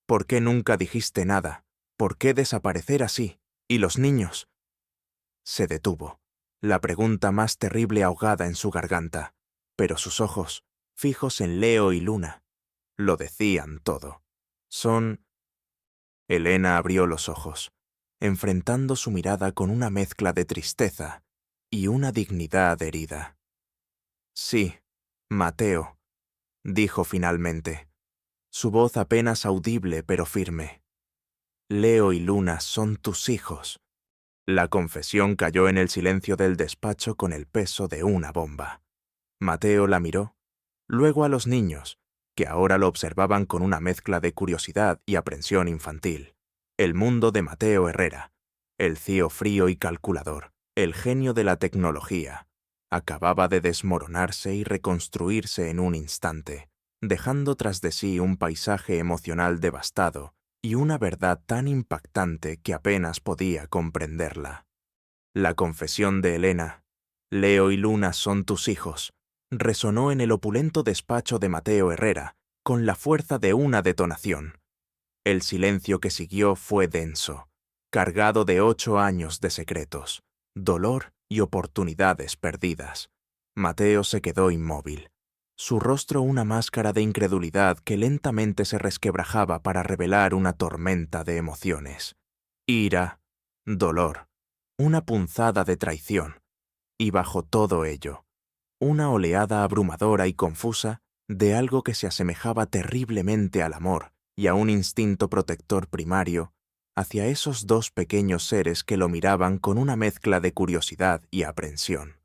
¿Por qué nunca dijiste nada? ¿Por qué desaparecer así? ¿Y los niños? Se detuvo, la pregunta más terrible ahogada en su garganta, pero sus ojos, fijos en Leo y Luna, lo decían todo. Son... Elena abrió los ojos, enfrentando su mirada con una mezcla de tristeza y una dignidad herida. «Sí, Mateo», dijo finalmente, su voz apenas audible pero firme. «Leo y Luna son tus hijos». La confesión cayó en el silencio del despacho con el peso de una bomba. Mateo la miró, luego a los niños, que ahora lo observaban con una mezcla de curiosidad y aprensión infantil. El mundo de Mateo Herrera, el CIO frío y calculador, el genio de la tecnología, acababa de desmoronarse y reconstruirse en un instante, dejando tras de sí un paisaje emocional devastado y una verdad tan impactante que apenas podía comprenderla. La confesión de Elena, «Leo y Luna son tus hijos», resonó en el opulento despacho de Mateo Herrera con la fuerza de una detonación. El silencio que siguió fue denso, cargado de 8 años de secretos, dolor y oportunidades perdidas. Mateo se quedó inmóvil, su rostro una máscara de incredulidad que lentamente se resquebrajaba para revelar una tormenta de emociones. Ira, dolor, una punzada de traición, y bajo todo ello, una oleada abrumadora y confusa de algo que se asemejaba terriblemente al amor y a un instinto protector primario hacia esos dos pequeños seres que lo miraban con una mezcla de curiosidad y aprensión.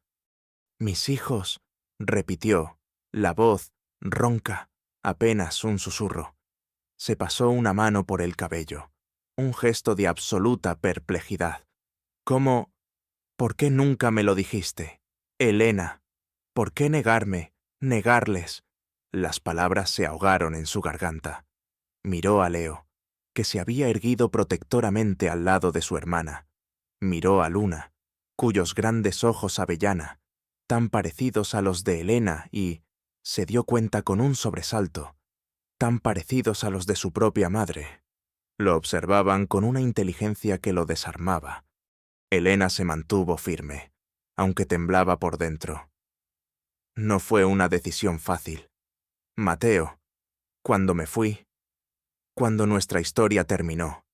«Mis hijos», repitió, la voz ronca, apenas un susurro. Se pasó una mano por el cabello, un gesto de absoluta perplejidad. «¿Cómo? ¿Por qué nunca me lo dijiste? Elena, ¿por qué negarles?» Las palabras se ahogaron en su garganta. Miró a Leo, que se había erguido protectoramente al lado de su hermana. Miró a Luna, cuyos grandes ojos avellana, tan parecidos a los de Elena y, se dio cuenta con un sobresalto, tan parecidos a los de su propia madre. Lo observaban con una inteligencia que lo desarmaba. Elena se mantuvo firme, aunque temblaba por dentro. No fue una decisión fácil. Mateo, cuando me fui, cuando nuestra historia terminó,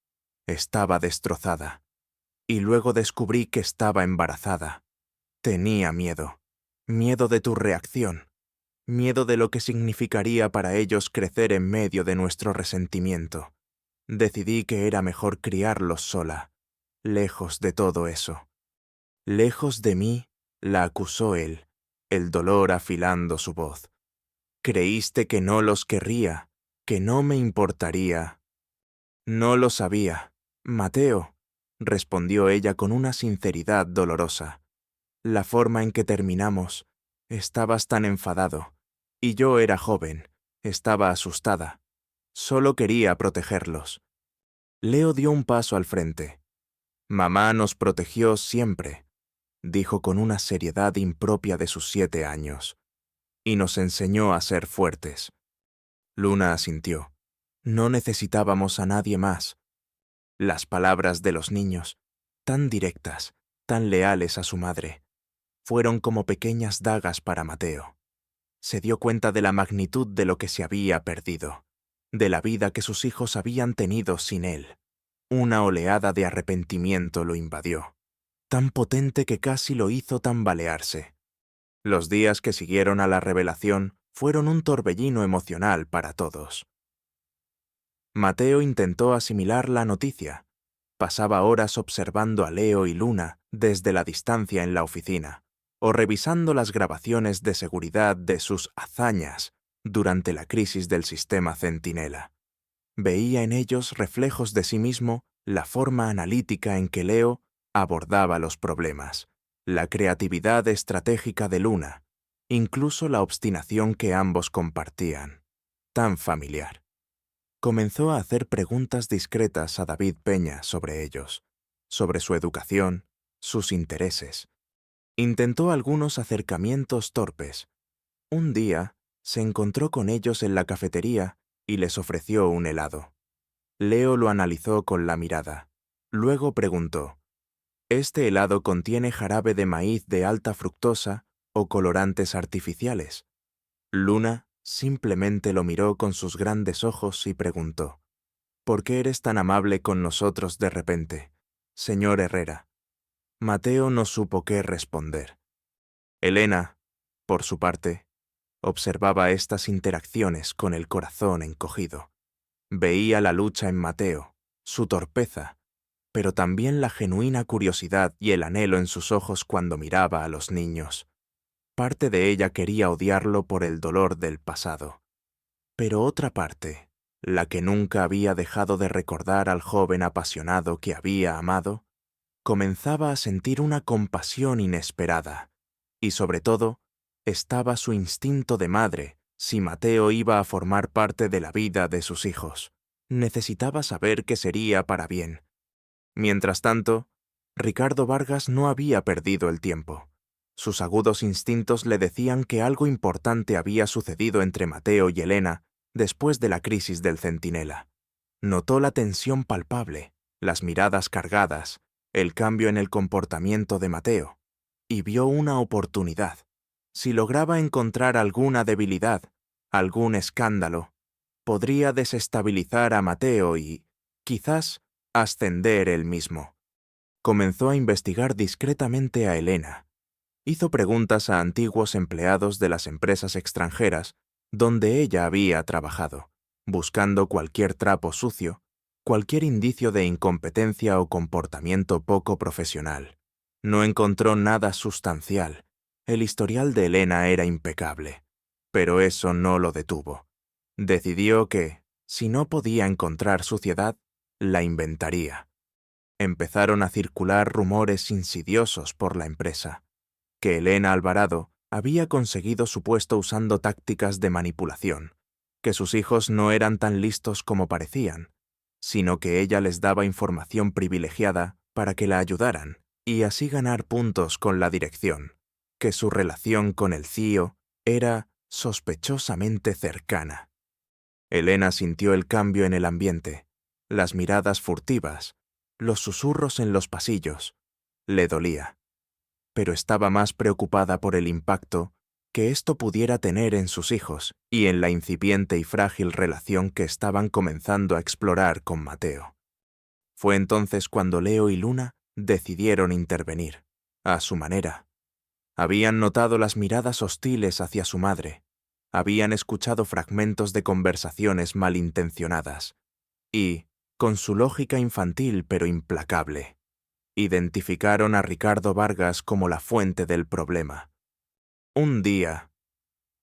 estaba destrozada. Y luego descubrí que estaba embarazada. Tenía miedo. Miedo de tu reacción. Miedo de lo que significaría para ellos crecer en medio de nuestro resentimiento. Decidí que era mejor criarlos sola, lejos de todo eso. Lejos de mí, la acusó él, el dolor afilando su voz. Creíste que no los querría, que no me importaría. No lo sabía, Mateo, respondió ella con una sinceridad dolorosa. La forma en que terminamos, estabas tan enfadado, y yo era joven, estaba asustada. Solo quería protegerlos. Leo dio un paso al frente. Mamá nos protegió siempre, dijo con una seriedad impropia de sus 7 años, y nos enseñó a ser fuertes. Luna asintió. No necesitábamos a nadie más. Las palabras de los niños, tan directas, tan leales a su madre, fueron como pequeñas dagas para Mateo. Se dio cuenta de la magnitud de lo que se había perdido, de la vida que sus hijos habían tenido sin él. Una oleada de arrepentimiento lo invadió, tan potente que casi lo hizo tambalearse. Los días que siguieron a la revelación fueron un torbellino emocional para todos. Mateo intentó asimilar la noticia. Pasaba horas observando a Leo y Luna desde la distancia en la oficina, o revisando las grabaciones de seguridad de sus hazañas durante la crisis del sistema Centinela. Veía en ellos reflejos de sí mismo la forma analítica en que Leo abordaba los problemas, la creatividad estratégica de Luna, incluso la obstinación que ambos compartían, tan familiar. Comenzó a hacer preguntas discretas a David Peña sobre ellos, sobre su educación, sus intereses. Intentó algunos acercamientos torpes. Un día se encontró con ellos en la cafetería y les ofreció un helado. Leo lo analizó con la mirada. Luego preguntó, ¿este helado contiene jarabe de maíz de alta fructosa o colorantes artificiales? Luna simplemente lo miró con sus grandes ojos y preguntó, ¿por qué eres tan amable con nosotros de repente, señor Herrera? Mateo no supo qué responder. Elena, por su parte, observaba estas interacciones con el corazón encogido. Veía la lucha en Mateo, su torpeza, pero también la genuina curiosidad y el anhelo en sus ojos cuando miraba a los niños. Parte de ella quería odiarlo por el dolor del pasado. Pero otra parte, la que nunca había dejado de recordar al joven apasionado que había amado, comenzaba a sentir una compasión inesperada. Y sobre todo, estaba su instinto de madre, si Mateo iba a formar parte de la vida de sus hijos. Necesitaba saber que sería para bien. Mientras tanto, Ricardo Vargas no había perdido el tiempo. Sus agudos instintos le decían que algo importante había sucedido entre Mateo y Elena después de la crisis del Centinela. Notó la tensión palpable, las miradas cargadas, el cambio en el comportamiento de Mateo, y vio una oportunidad. Si lograba encontrar alguna debilidad, algún escándalo, podría desestabilizar a Mateo y, quizás, ascender él mismo. Comenzó a investigar discretamente a Elena. Hizo preguntas a antiguos empleados de las empresas extranjeras donde ella había trabajado, buscando cualquier trapo sucio, cualquier indicio de incompetencia o comportamiento poco profesional. No encontró nada sustancial. El historial de Elena era impecable, pero eso no lo detuvo. Decidió que, si no podía encontrar suciedad, la inventaría. Empezaron a circular rumores insidiosos por la empresa, que Elena Alvarado había conseguido su puesto usando tácticas de manipulación, que sus hijos no eran tan listos como parecían, sino que ella les daba información privilegiada para que la ayudaran y así ganar puntos con la dirección, que su relación con el CEO era sospechosamente cercana. Elena sintió el cambio en el ambiente, las miradas furtivas, los susurros en los pasillos. Le dolía, pero estaba más preocupada por el impacto que esto pudiera tener en sus hijos y en la incipiente y frágil relación que estaban comenzando a explorar con Mateo. Fue entonces cuando Leo y Luna decidieron intervenir, a su manera. Habían notado las miradas hostiles hacia su madre, habían escuchado fragmentos de conversaciones malintencionadas y, con su lógica infantil pero implacable, identificaron a Ricardo Vargas como la fuente del problema. Un día,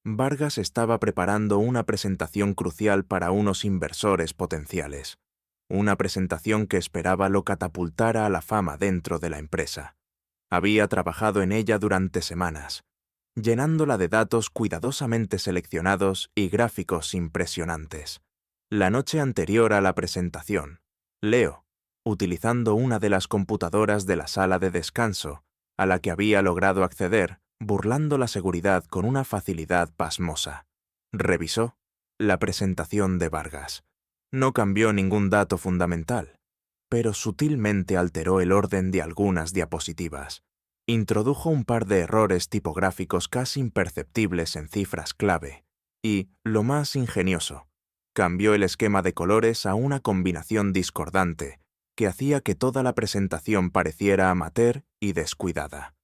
Vargas estaba preparando una presentación crucial para unos inversores potenciales, una presentación que esperaba lo catapultara a la fama dentro de la empresa. Había trabajado en ella durante semanas, llenándola de datos cuidadosamente seleccionados y gráficos impresionantes. La noche anterior a la presentación, Leo, utilizando una de las computadoras de la sala de descanso, a la que había logrado acceder, burlando la seguridad con una facilidad pasmosa, revisó la presentación de Vargas. No cambió ningún dato fundamental, pero sutilmente alteró el orden de algunas diapositivas. Introdujo un par de errores tipográficos casi imperceptibles en cifras clave y, lo más ingenioso, cambió el esquema de colores a una combinación discordante que hacía que toda la presentación pareciera amateur y descuidada.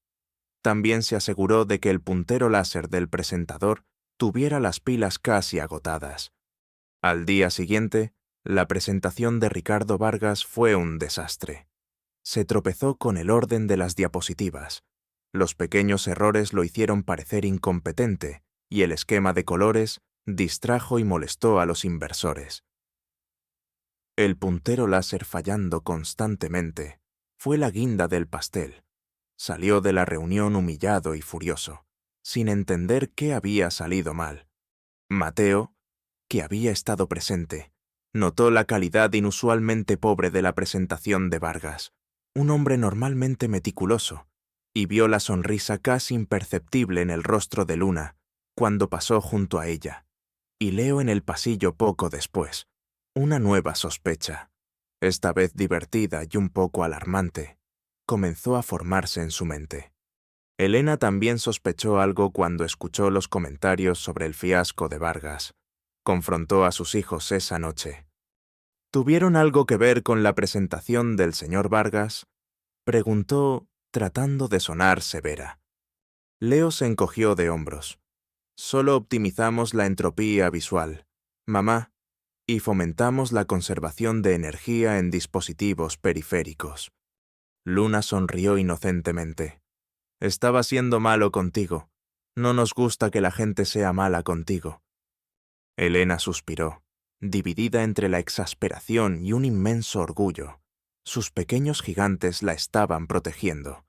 También se aseguró de que el puntero láser del presentador tuviera las pilas casi agotadas. Al día siguiente, la presentación de Ricardo Vargas fue un desastre. Se tropezó con el orden de las diapositivas. Los pequeños errores lo hicieron parecer incompetente y el esquema de colores distrajo y molestó a los inversores. El puntero láser fallando constantemente fue la guinda del pastel. Salió de la reunión humillado y furioso, sin entender qué había salido mal. Mateo, que había estado presente, notó la calidad inusualmente pobre de la presentación de Vargas, un hombre normalmente meticuloso, y vio la sonrisa casi imperceptible en el rostro de Luna cuando pasó junto a ella, y Leo en el pasillo poco después. Una nueva sospecha, esta vez divertida y un poco alarmante, comenzó a formarse en su mente. Elena también sospechó algo cuando escuchó los comentarios sobre el fiasco de Vargas. Confrontó a sus hijos esa noche. ¿Tuvieron algo que ver con la presentación del señor Vargas?, preguntó, tratando de sonar severa. Leo se encogió de hombros. Solo optimizamos la entropía visual, mamá, y fomentamos la conservación de energía en dispositivos periféricos. Luna sonrió inocentemente. Estaba siendo malo contigo. No nos gusta que la gente sea mala contigo. Elena suspiró, dividida entre la exasperación y un inmenso orgullo. Sus pequeños gigantes la estaban protegiendo.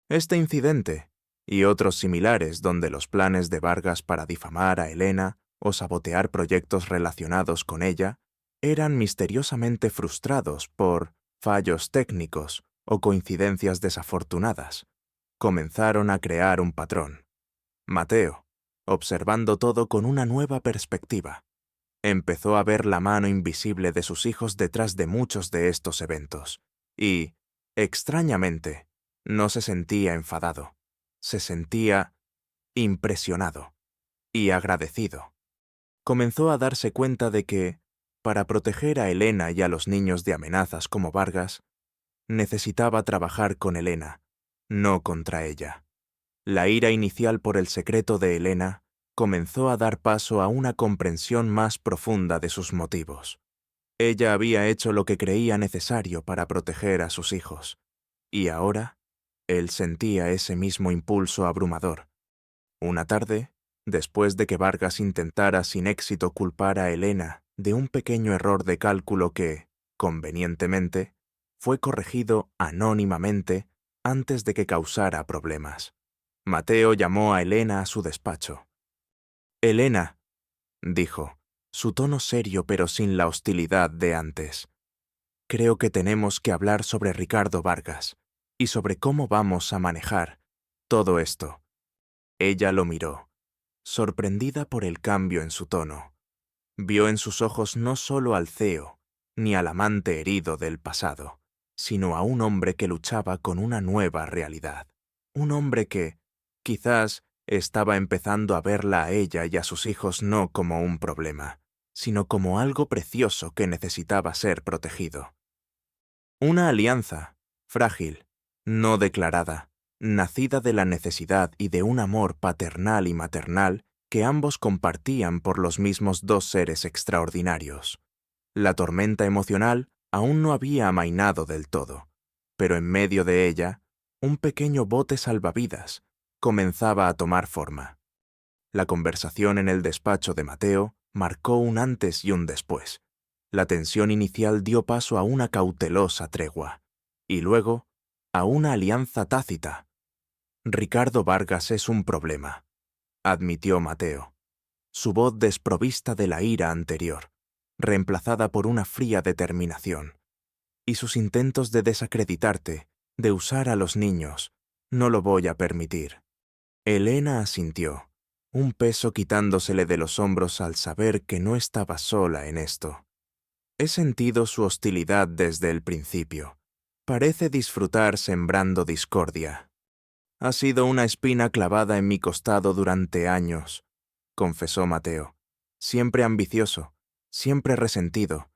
Este incidente, y otros similares donde los planes de Vargas para difamar a Elena o sabotear proyectos relacionados con ella, eran misteriosamente frustrados por fallos técnicos o coincidencias desafortunadas. Comenzaron a crear un patrón. Mateo, observando todo con una nueva perspectiva, empezó a ver la mano invisible de sus hijos detrás de muchos de estos eventos, y, extrañamente, no se sentía enfadado, se sentía impresionado y agradecido. Comenzó a darse cuenta de que, para proteger a Elena y a los niños de amenazas como Vargas, necesitaba trabajar con Elena, no contra ella. La ira inicial por el secreto de Elena comenzó a dar paso a una comprensión más profunda de sus motivos. Ella había hecho lo que creía necesario para proteger a sus hijos, y ahora él sentía ese mismo impulso abrumador. Una tarde, después de que Vargas intentara sin éxito culpar a Elena de un pequeño error de cálculo que, convenientemente, fue corregido anónimamente antes de que causara problemas, Mateo llamó a Elena a su despacho. «Elena», dijo, su tono serio pero sin la hostilidad de antes. «Creo que tenemos que hablar sobre Ricardo Vargas y sobre cómo vamos a manejar todo esto». Ella lo miró, sorprendida por el cambio en su tono. Vio en sus ojos no solo al CEO, ni al amante herido del pasado, sino a un hombre que luchaba con una nueva realidad. Un hombre que, quizás, estaba empezando a verla a ella y a sus hijos no como un problema, sino como algo precioso que necesitaba ser protegido. Una alianza, frágil, no declarada, nacida de la necesidad y de un amor paternal y maternal que ambos compartían por los mismos dos seres extraordinarios. La tormenta emocional aún no había amainado del todo, pero en medio de ella, un pequeño bote salvavidas comenzaba a tomar forma. La conversación en el despacho de Mateo marcó un antes y un después. La tensión inicial dio paso a una cautelosa tregua, y luego a una alianza tácita. «Ricardo Vargas es un problema», admitió Mateo, su voz desprovista de la ira anterior, reemplazada por una fría determinación. «Y sus intentos de desacreditarte, de usar a los niños, no lo voy a permitir». Elena asintió, un peso quitándosele de los hombros al saber que no estaba sola en esto. «He sentido su hostilidad desde el principio. Parece disfrutar sembrando discordia. Ha sido una espina clavada en mi costado durante años», confesó Mateo. «Siempre ambicioso, siempre resentido,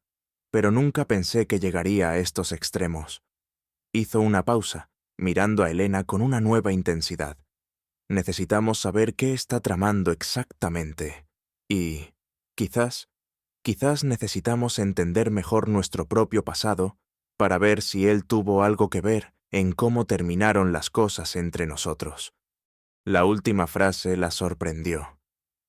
pero nunca pensé que llegaría a estos extremos». Hizo una pausa, mirando a Elena con una nueva intensidad. «Necesitamos saber qué está tramando exactamente. Y, quizás necesitamos entender mejor nuestro propio pasado para ver si él tuvo algo que ver en cómo terminaron las cosas entre nosotros». La última frase la sorprendió.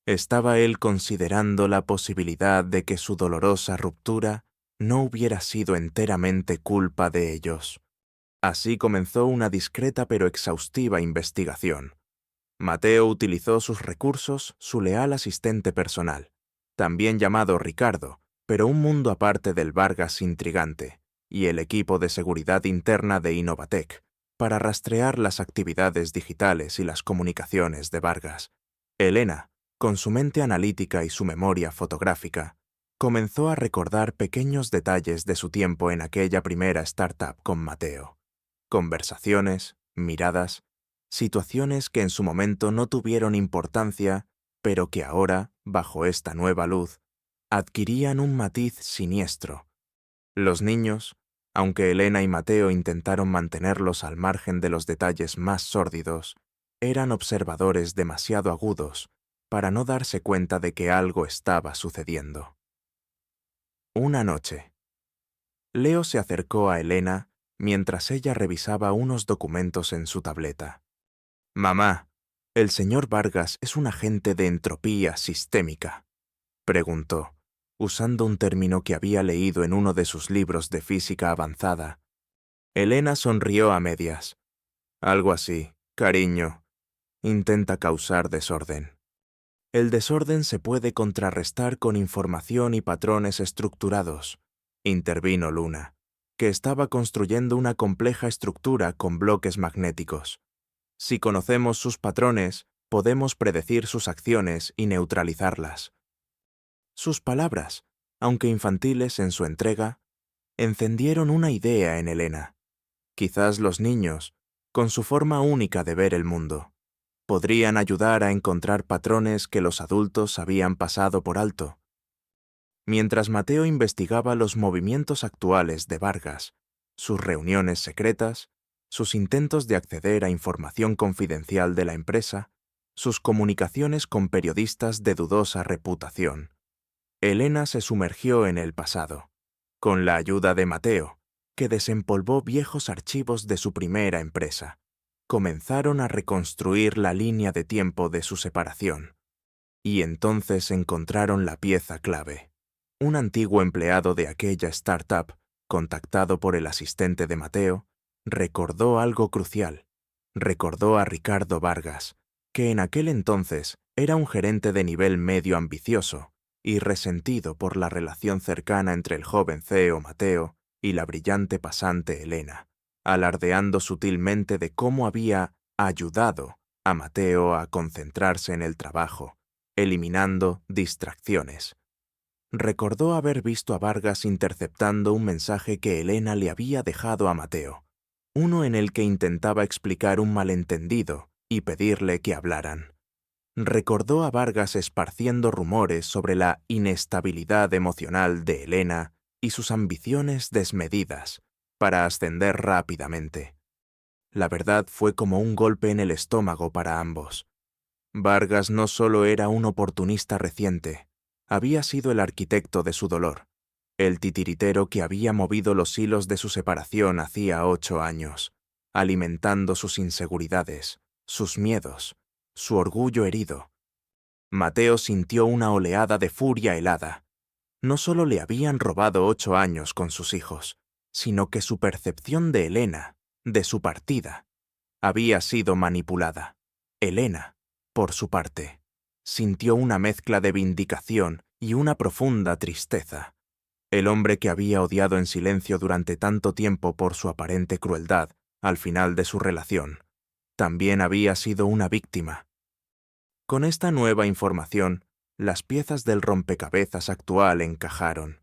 Estaba él considerando la posibilidad de que su dolorosa ruptura no hubiera sido enteramente culpa de ellos. Así comenzó una discreta pero exhaustiva investigación. Mateo utilizó sus recursos, su leal asistente personal, también llamado Ricardo, pero un mundo aparte del Vargas intrigante, y el equipo de seguridad interna de Innovatec, para rastrear las actividades digitales y las comunicaciones de Vargas. Elena, con su mente analítica y su memoria fotográfica, comenzó a recordar pequeños detalles de su tiempo en aquella primera startup con Mateo. Conversaciones, miradas, situaciones que en su momento no tuvieron importancia, pero que ahora, bajo esta nueva luz, adquirían un matiz siniestro. Los niños, aunque Elena y Mateo intentaron mantenerlos al margen de los detalles más sórdidos, eran observadores demasiado agudos para no darse cuenta de que algo estaba sucediendo. Una noche, Leo se acercó a Elena mientras ella revisaba unos documentos en su tableta. «Mamá, ¿el señor Vargas es un agente de entropía sistémica?», preguntó, usando un término que había leído en uno de sus libros de física avanzada. Elena sonrió a medias. «Algo así, cariño. Intenta causar desorden». «El desorden se puede contrarrestar con información y patrones estructurados», intervino Luna, que estaba construyendo una compleja estructura con bloques magnéticos. «Si conocemos sus patrones, podemos predecir sus acciones y neutralizarlas». Sus palabras, aunque infantiles en su entrega, encendieron una idea en Elena. Quizás los niños, con su forma única de ver el mundo, podrían ayudar a encontrar patrones que los adultos habían pasado por alto. Mientras Mateo investigaba los movimientos actuales de Vargas, sus reuniones secretas, sus intentos de acceder a información confidencial de la empresa, sus comunicaciones con periodistas de dudosa reputación. Elena se sumergió en el pasado, con la ayuda de Mateo, que desempolvó viejos archivos de su primera empresa. Comenzaron a reconstruir la línea de tiempo de su separación. Y entonces encontraron la pieza clave. Un antiguo empleado de aquella startup, contactado por el asistente de Mateo, recordó algo crucial. Recordó a Ricardo Vargas, que en aquel entonces era un gerente de nivel medio ambicioso y resentido por la relación cercana entre el joven CEO Mateo y la brillante pasante Elena, alardeando sutilmente de cómo había ayudado a Mateo a concentrarse en el trabajo, eliminando distracciones. Recordó haber visto a Vargas interceptando un mensaje que Elena le había dejado a Mateo, uno en el que intentaba explicar un malentendido y pedirle que hablaran. Recordó a Vargas esparciendo rumores sobre la inestabilidad emocional de Elena y sus ambiciones desmedidas para ascender rápidamente. La verdad fue como un golpe en el estómago para ambos. Vargas no solo era un oportunista reciente, había sido el arquitecto de su dolor, el titiritero que había movido los hilos de su separación hacía 8 años, alimentando sus inseguridades, sus miedos, su orgullo herido. Mateo sintió una oleada de furia helada. No solo le habían robado 8 años con sus hijos, sino que su percepción de Elena, de su partida, había sido manipulada. Elena, por su parte, sintió una mezcla de vindicación y una profunda tristeza. El hombre que había odiado en silencio durante tanto tiempo por su aparente crueldad al final de su relación, también había sido una víctima. Con esta nueva información, las piezas del rompecabezas actual encajaron.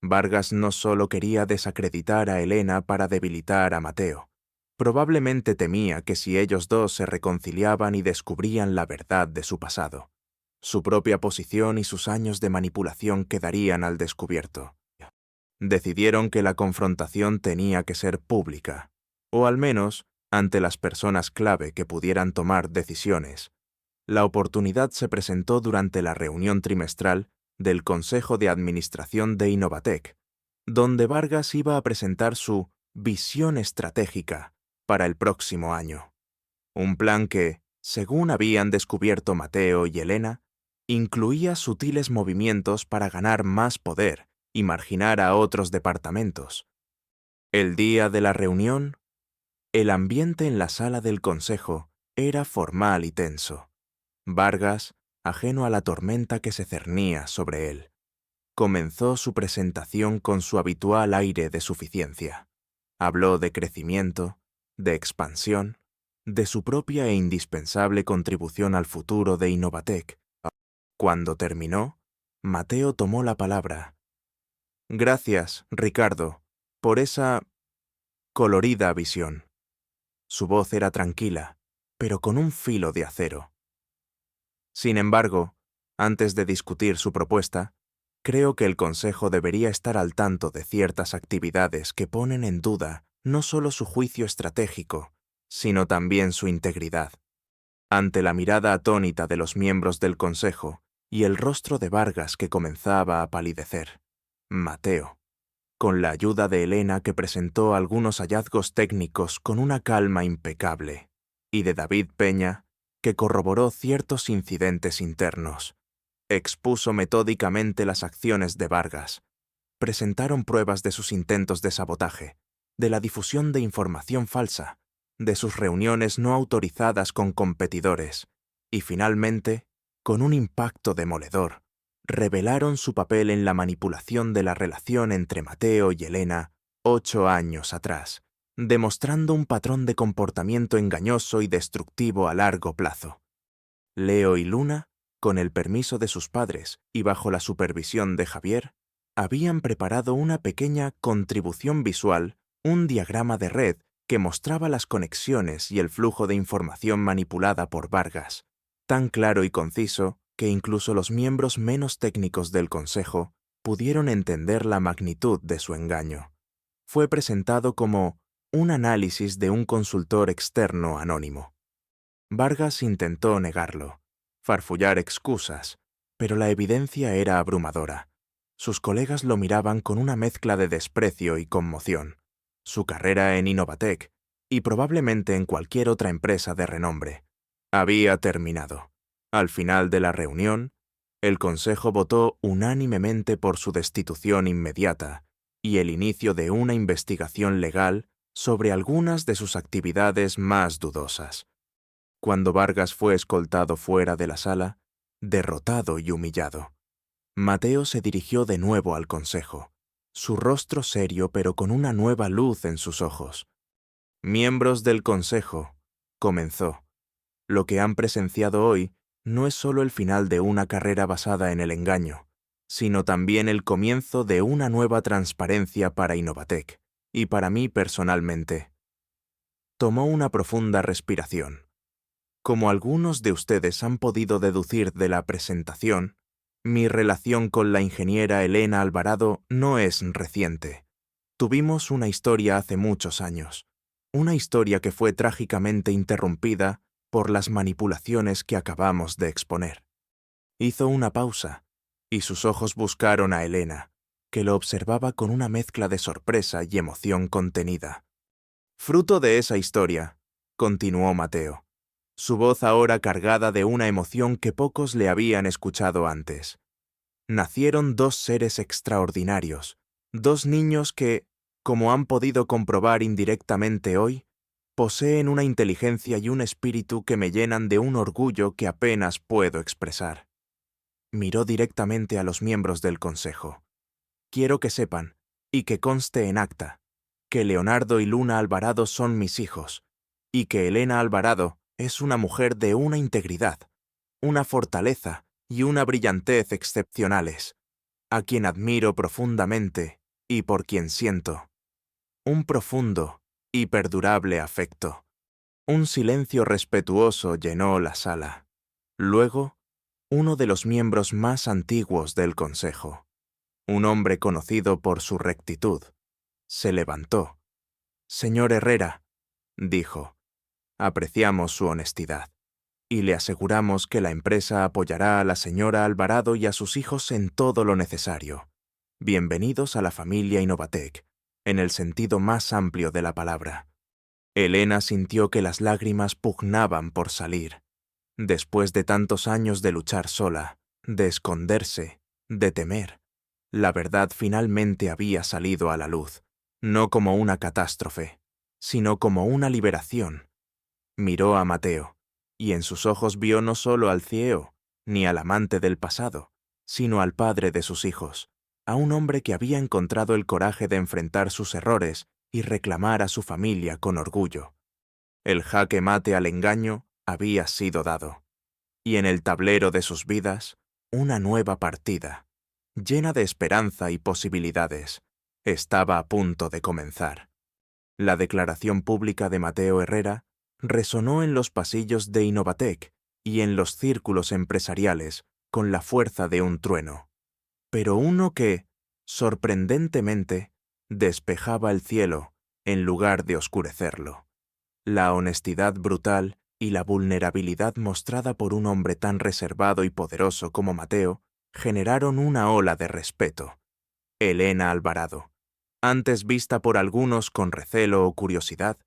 Vargas no solo quería desacreditar a Elena para debilitar a Mateo. Probablemente temía que si ellos dos se reconciliaban y descubrían la verdad de su pasado, su propia posición y sus años de manipulación quedarían al descubierto. Decidieron que la confrontación tenía que ser pública, o al menos ante las personas clave que pudieran tomar decisiones. La oportunidad se presentó durante la reunión trimestral del Consejo de Administración de Innovatec, donde Vargas iba a presentar su visión estratégica para el próximo año. Un plan que, según habían descubierto Mateo y Elena, incluía sutiles movimientos para ganar más poder y marginar a otros departamentos. El día de la reunión, el ambiente en la sala del consejo era formal y tenso. Vargas, ajeno a la tormenta que se cernía sobre él, comenzó su presentación con su habitual aire de suficiencia. Habló de crecimiento, de expansión, de su propia e indispensable contribución al futuro de Innovatec. Cuando terminó, Mateo tomó la palabra. Gracias, Ricardo, por esa colorida visión. Su voz era tranquila, pero con un filo de acero. Sin embargo, antes de discutir su propuesta, creo que el Consejo debería estar al tanto de ciertas actividades que ponen en duda no solo su juicio estratégico, sino también su integridad. Ante la mirada atónita de los miembros del Consejo y el rostro de Vargas que comenzaba a palidecer, Mateo, con la ayuda de Elena que presentó algunos hallazgos técnicos con una calma impecable, y de David Peña, que corroboró ciertos incidentes internos, expuso metódicamente las acciones de Vargas, presentaron pruebas de sus intentos de sabotaje, de la difusión de información falsa, de sus reuniones no autorizadas con competidores, y finalmente, con un impacto demoledor, revelaron su papel en la manipulación de la relación entre Mateo y Elena 8 años atrás, demostrando un patrón de comportamiento engañoso y destructivo a largo plazo. Leo y Luna, con el permiso de sus padres y bajo la supervisión de Javier, habían preparado una pequeña contribución visual, un diagrama de red que mostraba las conexiones y el flujo de información manipulada por Vargas, tan claro y conciso que incluso los miembros menos técnicos del Consejo pudieron entender la magnitud de su engaño. Fue presentado como un análisis de un consultor externo anónimo. Vargas intentó negarlo, farfullar excusas, pero la evidencia era abrumadora. Sus colegas lo miraban con una mezcla de desprecio y conmoción. Su carrera en Innovatec, y probablemente en cualquier otra empresa de renombre, había terminado. Al final de la reunión, el Consejo votó unánimemente por su destitución inmediata y el inicio de una investigación legal sobre algunas de sus actividades más dudosas. Cuando Vargas fue escoltado fuera de la sala, derrotado y humillado, Mateo se dirigió de nuevo al Consejo, su rostro serio pero con una nueva luz en sus ojos. «Miembros del Consejo», comenzó, «lo que han presenciado hoy no es solo el final de una carrera basada en el engaño, sino también el comienzo de una nueva transparencia para Innovatec, y para mí personalmente». Tomó una profunda respiración. Como algunos de ustedes han podido deducir de la presentación, mi relación con la ingeniera Elena Alvarado no es reciente. Tuvimos una historia hace muchos años, una historia que fue trágicamente interrumpida por las manipulaciones que acabamos de exponer. Hizo una pausa, y sus ojos buscaron a Elena, que lo observaba con una mezcla de sorpresa y emoción contenida. Fruto de esa historia, continuó Mateo, su voz ahora cargada de una emoción que pocos le habían escuchado antes. Nacieron dos seres extraordinarios, dos niños que, como han podido comprobar indirectamente hoy, poseen una inteligencia y un espíritu que me llenan de un orgullo que apenas puedo expresar. Miró directamente a los miembros del Consejo. Quiero que sepan, y que conste en acta, que Leonardo y Luna Alvarado son mis hijos, y que Elena Alvarado es una mujer de una integridad, una fortaleza y una brillantez excepcionales, a quien admiro profundamente y por quien siento un profundo y perdurable afecto. Un silencio respetuoso llenó la sala. Luego, uno de los miembros más antiguos del Consejo, un hombre conocido por su rectitud, se levantó. «Señor Herrera», dijo, «apreciamos su honestidad y le aseguramos que la empresa apoyará a la señora Alvarado y a sus hijos en todo lo necesario. Bienvenidos a la familia Innovatec, en el sentido más amplio de la palabra». Elena sintió que las lágrimas pugnaban por salir. Después de tantos años de luchar sola, de esconderse, de temer, la verdad finalmente había salido a la luz, no como una catástrofe, sino como una liberación. Miró a Mateo, y en sus ojos vio no solo al CEO, ni al amante del pasado, sino al padre de sus hijos, a un hombre que había encontrado el coraje de enfrentar sus errores y reclamar a su familia con orgullo. El jaque mate al engaño había sido dado, y en el tablero de sus vidas, una nueva partida, llena de esperanza y posibilidades, estaba a punto de comenzar. La declaración pública de Mateo Herrera resonó en los pasillos de Innovatec y en los círculos empresariales con la fuerza de un trueno, pero uno que, sorprendentemente, despejaba el cielo en lugar de oscurecerlo. La honestidad brutal y la vulnerabilidad mostrada por un hombre tan reservado y poderoso como Mateo generaron una ola de respeto. Elena Alvarado, antes vista por algunos con recelo o curiosidad,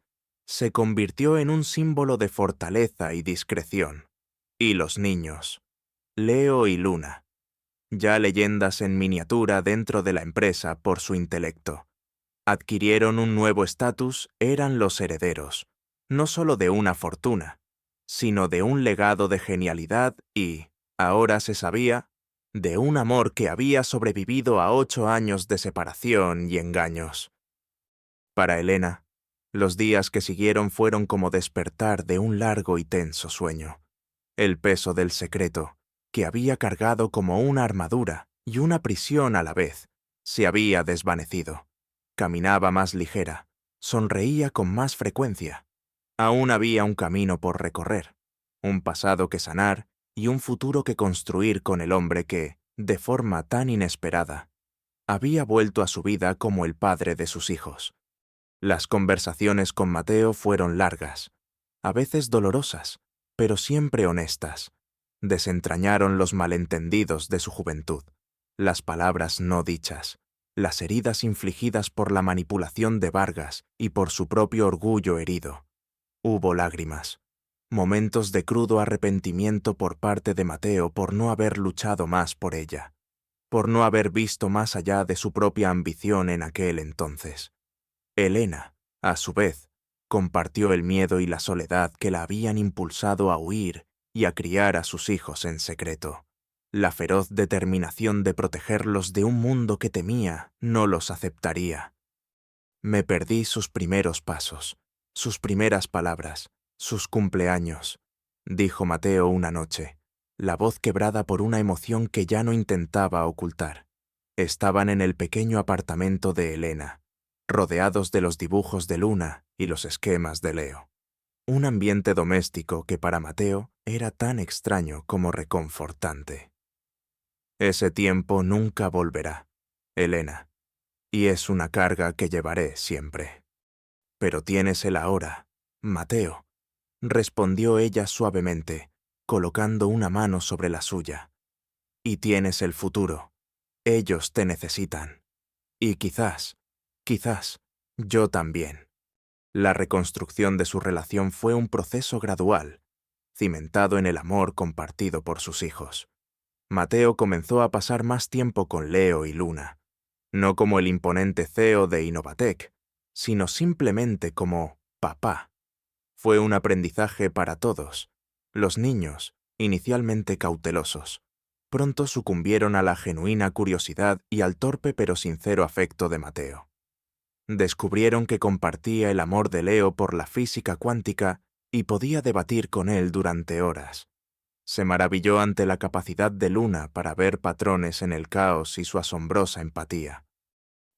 se convirtió en un símbolo de fortaleza y discreción. Y los niños, Leo y Luna, ya leyendas en miniatura dentro de la empresa por su intelecto, adquirieron un nuevo estatus, eran los herederos, no solo de una fortuna, sino de un legado de genialidad y, ahora se sabía, de un amor que había sobrevivido a 8 años de separación y engaños. Para Elena, los días que siguieron fueron como despertar de un largo y tenso sueño. El peso del secreto, que había cargado como una armadura y una prisión a la vez, se había desvanecido. Caminaba más ligera, sonreía con más frecuencia. Aún había un camino por recorrer, un pasado que sanar y un futuro que construir con el hombre que, de forma tan inesperada, había vuelto a su vida como el padre de sus hijos. Las conversaciones con Mateo fueron largas, a veces dolorosas, pero siempre honestas. Desentrañaron los malentendidos de su juventud, las palabras no dichas, las heridas infligidas por la manipulación de Vargas y por su propio orgullo herido. Hubo lágrimas, momentos de crudo arrepentimiento por parte de Mateo por no haber luchado más por ella, por no haber visto más allá de su propia ambición en aquel entonces. Elena, a su vez, compartió el miedo y la soledad que la habían impulsado a huir y a criar a sus hijos en secreto. La feroz determinación de protegerlos de un mundo que temía no los aceptaría. Me perdí sus primeros pasos, sus primeras palabras, sus cumpleaños, dijo Mateo una noche, la voz quebrada por una emoción que ya no intentaba ocultar. Estaban en el pequeño apartamento de Elena, rodeados de los dibujos de Luna y los esquemas de Leo. Un ambiente doméstico que para Mateo era tan extraño como reconfortante. Ese tiempo nunca volverá, Elena, y es una carga que llevaré siempre. Pero tienes el ahora, Mateo, respondió ella suavemente, colocando una mano sobre la suya. Y tienes el futuro. Ellos te necesitan. Y quizás, yo también. La reconstrucción de su relación fue un proceso gradual, cimentado en el amor compartido por sus hijos. Mateo comenzó a pasar más tiempo con Leo y Luna, no como el imponente CEO de Innovatec, sino simplemente como papá. Fue un aprendizaje para todos. Los niños, inicialmente cautelosos, pronto sucumbieron a la genuina curiosidad y al torpe pero sincero afecto de Mateo. Descubrieron que compartía el amor de Leo por la física cuántica y podía debatir con él durante horas. Se maravilló ante la capacidad de Luna para ver patrones en el caos y su asombrosa empatía.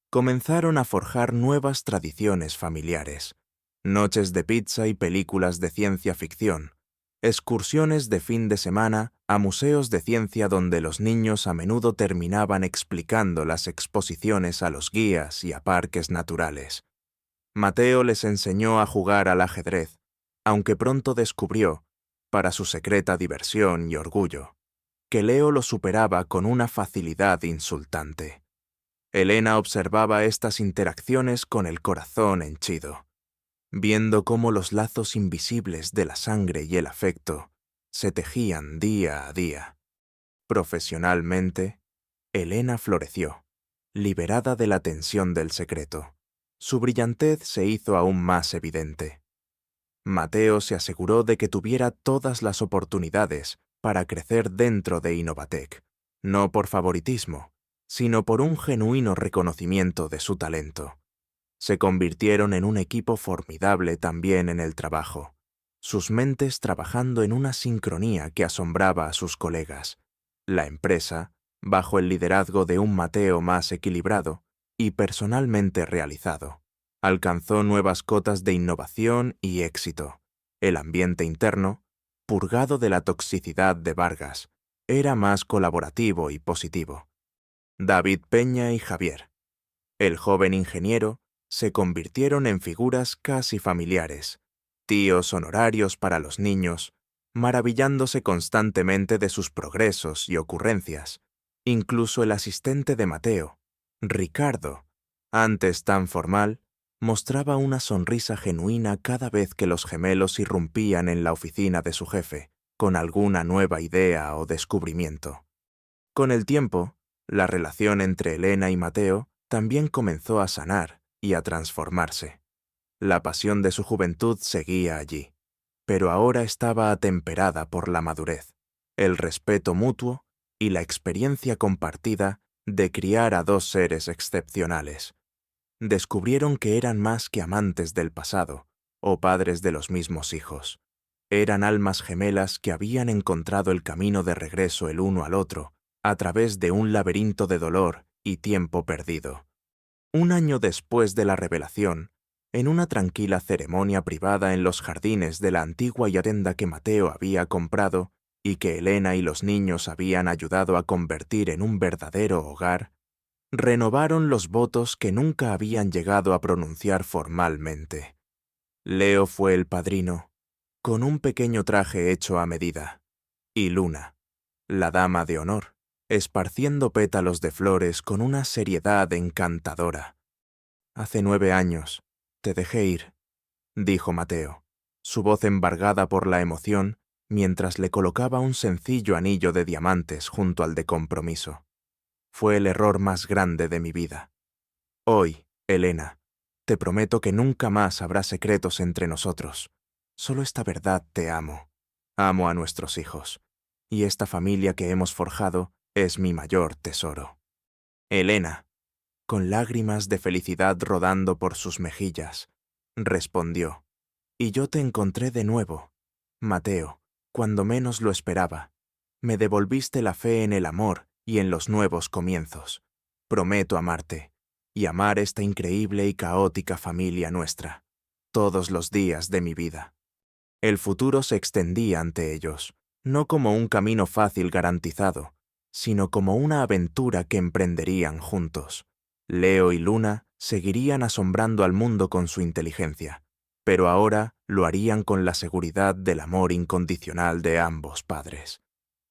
Comenzaron a forjar nuevas tradiciones familiares, noches de pizza y películas de ciencia ficción, excursiones de fin de semana a museos de ciencia donde los niños a menudo terminaban explicando las exposiciones a los guías y a parques naturales. Mateo les enseñó a jugar al ajedrez, aunque pronto descubrió, para su secreta diversión y orgullo, que Leo lo superaba con una facilidad insultante. Elena observaba estas interacciones con el corazón henchido, viendo cómo los lazos invisibles de la sangre y el afecto se tejían día a día. Profesionalmente, Elena floreció, liberada de la tensión del secreto. Su brillantez se hizo aún más evidente. Mateo se aseguró de que tuviera todas las oportunidades para crecer dentro de Innovatec, no por favoritismo, sino por un genuino reconocimiento de su talento. Se convirtieron en un equipo formidable también en el trabajo, sus mentes trabajando en una sincronía que asombraba a sus colegas. La empresa, bajo el liderazgo de un Mateo más equilibrado y personalmente realizado, alcanzó nuevas cotas de innovación y éxito. El ambiente interno, purgado de la toxicidad de Vargas, era más colaborativo y positivo. David Peña y Javier, el joven ingeniero, se convirtieron en figuras casi familiares, tíos honorarios para los niños, maravillándose constantemente de sus progresos y ocurrencias. Incluso el asistente de Mateo, Ricardo, antes tan formal, mostraba una sonrisa genuina cada vez que los gemelos irrumpían en la oficina de su jefe, con alguna nueva idea o descubrimiento. Con el tiempo, la relación entre Elena y Mateo también comenzó a sanar y a transformarse. La pasión de su juventud seguía allí, pero ahora estaba atemperada por la madurez, el respeto mutuo y la experiencia compartida de criar a dos seres excepcionales. Descubrieron que eran más que amantes del pasado o padres de los mismos hijos. Eran almas gemelas que habían encontrado el camino de regreso el uno al otro a través de un laberinto de dolor y tiempo perdido. Un año después de la revelación, en una tranquila ceremonia privada en los jardines de la antigua hacienda que Mateo había comprado y que Elena y los niños habían ayudado a convertir en un verdadero hogar, renovaron los votos que nunca habían llegado a pronunciar formalmente. Leo fue el padrino, con un pequeño traje hecho a medida, y Luna, la dama de honor, esparciendo pétalos de flores con una seriedad encantadora. «Hace 9 años te dejé ir», dijo Mateo, su voz embargada por la emoción mientras le colocaba un sencillo anillo de diamantes junto al de compromiso. «Fue el error más grande de mi vida. Hoy, Elena, te prometo que nunca más habrá secretos entre nosotros. Solo esta verdad te amo. Amo a nuestros hijos. Y esta familia que hemos forjado es mi mayor tesoro». Elena, con lágrimas de felicidad rodando por sus mejillas, respondió: «Y yo te encontré de nuevo, Mateo, cuando menos lo esperaba. Me devolviste la fe en el amor y en los nuevos comienzos. Prometo amarte y amar esta increíble y caótica familia nuestra, todos los días de mi vida». El futuro se extendía ante ellos, no como un camino fácil garantizado, sino como una aventura que emprenderían juntos. Leo y Luna seguirían asombrando al mundo con su inteligencia, pero ahora lo harían con la seguridad del amor incondicional de ambos padres.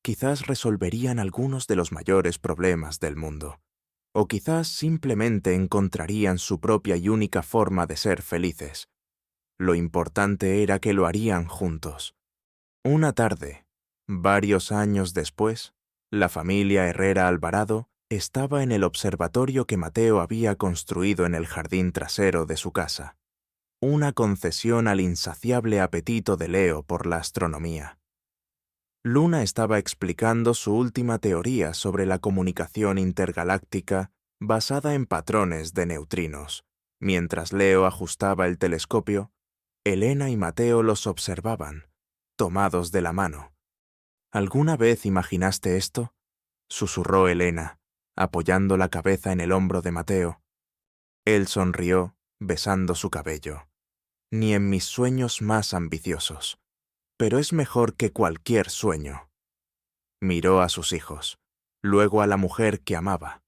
Quizás resolverían algunos de los mayores problemas del mundo, o quizás simplemente encontrarían su propia y única forma de ser felices. Lo importante era que lo harían juntos. Una tarde, varios años después, la familia Herrera Alvarado estaba en el observatorio que Mateo había construido en el jardín trasero de su casa, una concesión al insaciable apetito de Leo por la astronomía. Luna estaba explicando su última teoría sobre la comunicación intergaláctica basada en patrones de neutrinos. Mientras Leo ajustaba el telescopio, Elena y Mateo los observaban, tomados de la mano. «¿Alguna vez imaginaste esto?», susurró Elena, apoyando la cabeza en el hombro de Mateo. Él sonrió, besando su cabello. «Ni en mis sueños más ambiciosos, pero es mejor que cualquier sueño». Miró a sus hijos, luego a la mujer que amaba.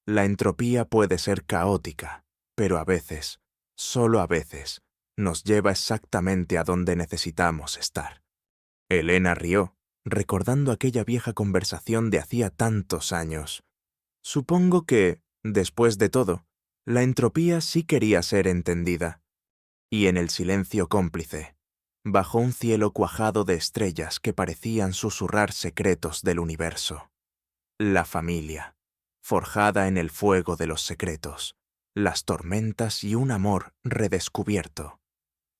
La entropía puede ser caótica, pero a veces, solo a veces, nos lleva exactamente a donde necesitamos estar. Elena rió, recordando aquella vieja conversación de hacía tantos años. Supongo que, después de todo, la entropía sí quería ser entendida. Y en el silencio cómplice, bajo un cielo cuajado de estrellas que parecían susurrar secretos del universo, la familia, forjada en el fuego de los secretos, las tormentas y un amor redescubierto,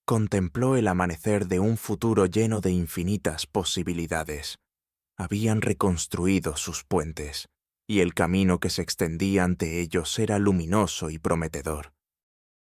contempló el amanecer de un futuro lleno de infinitas posibilidades. Habían reconstruido sus puentes, y el camino que se extendía ante ellos era luminoso y prometedor.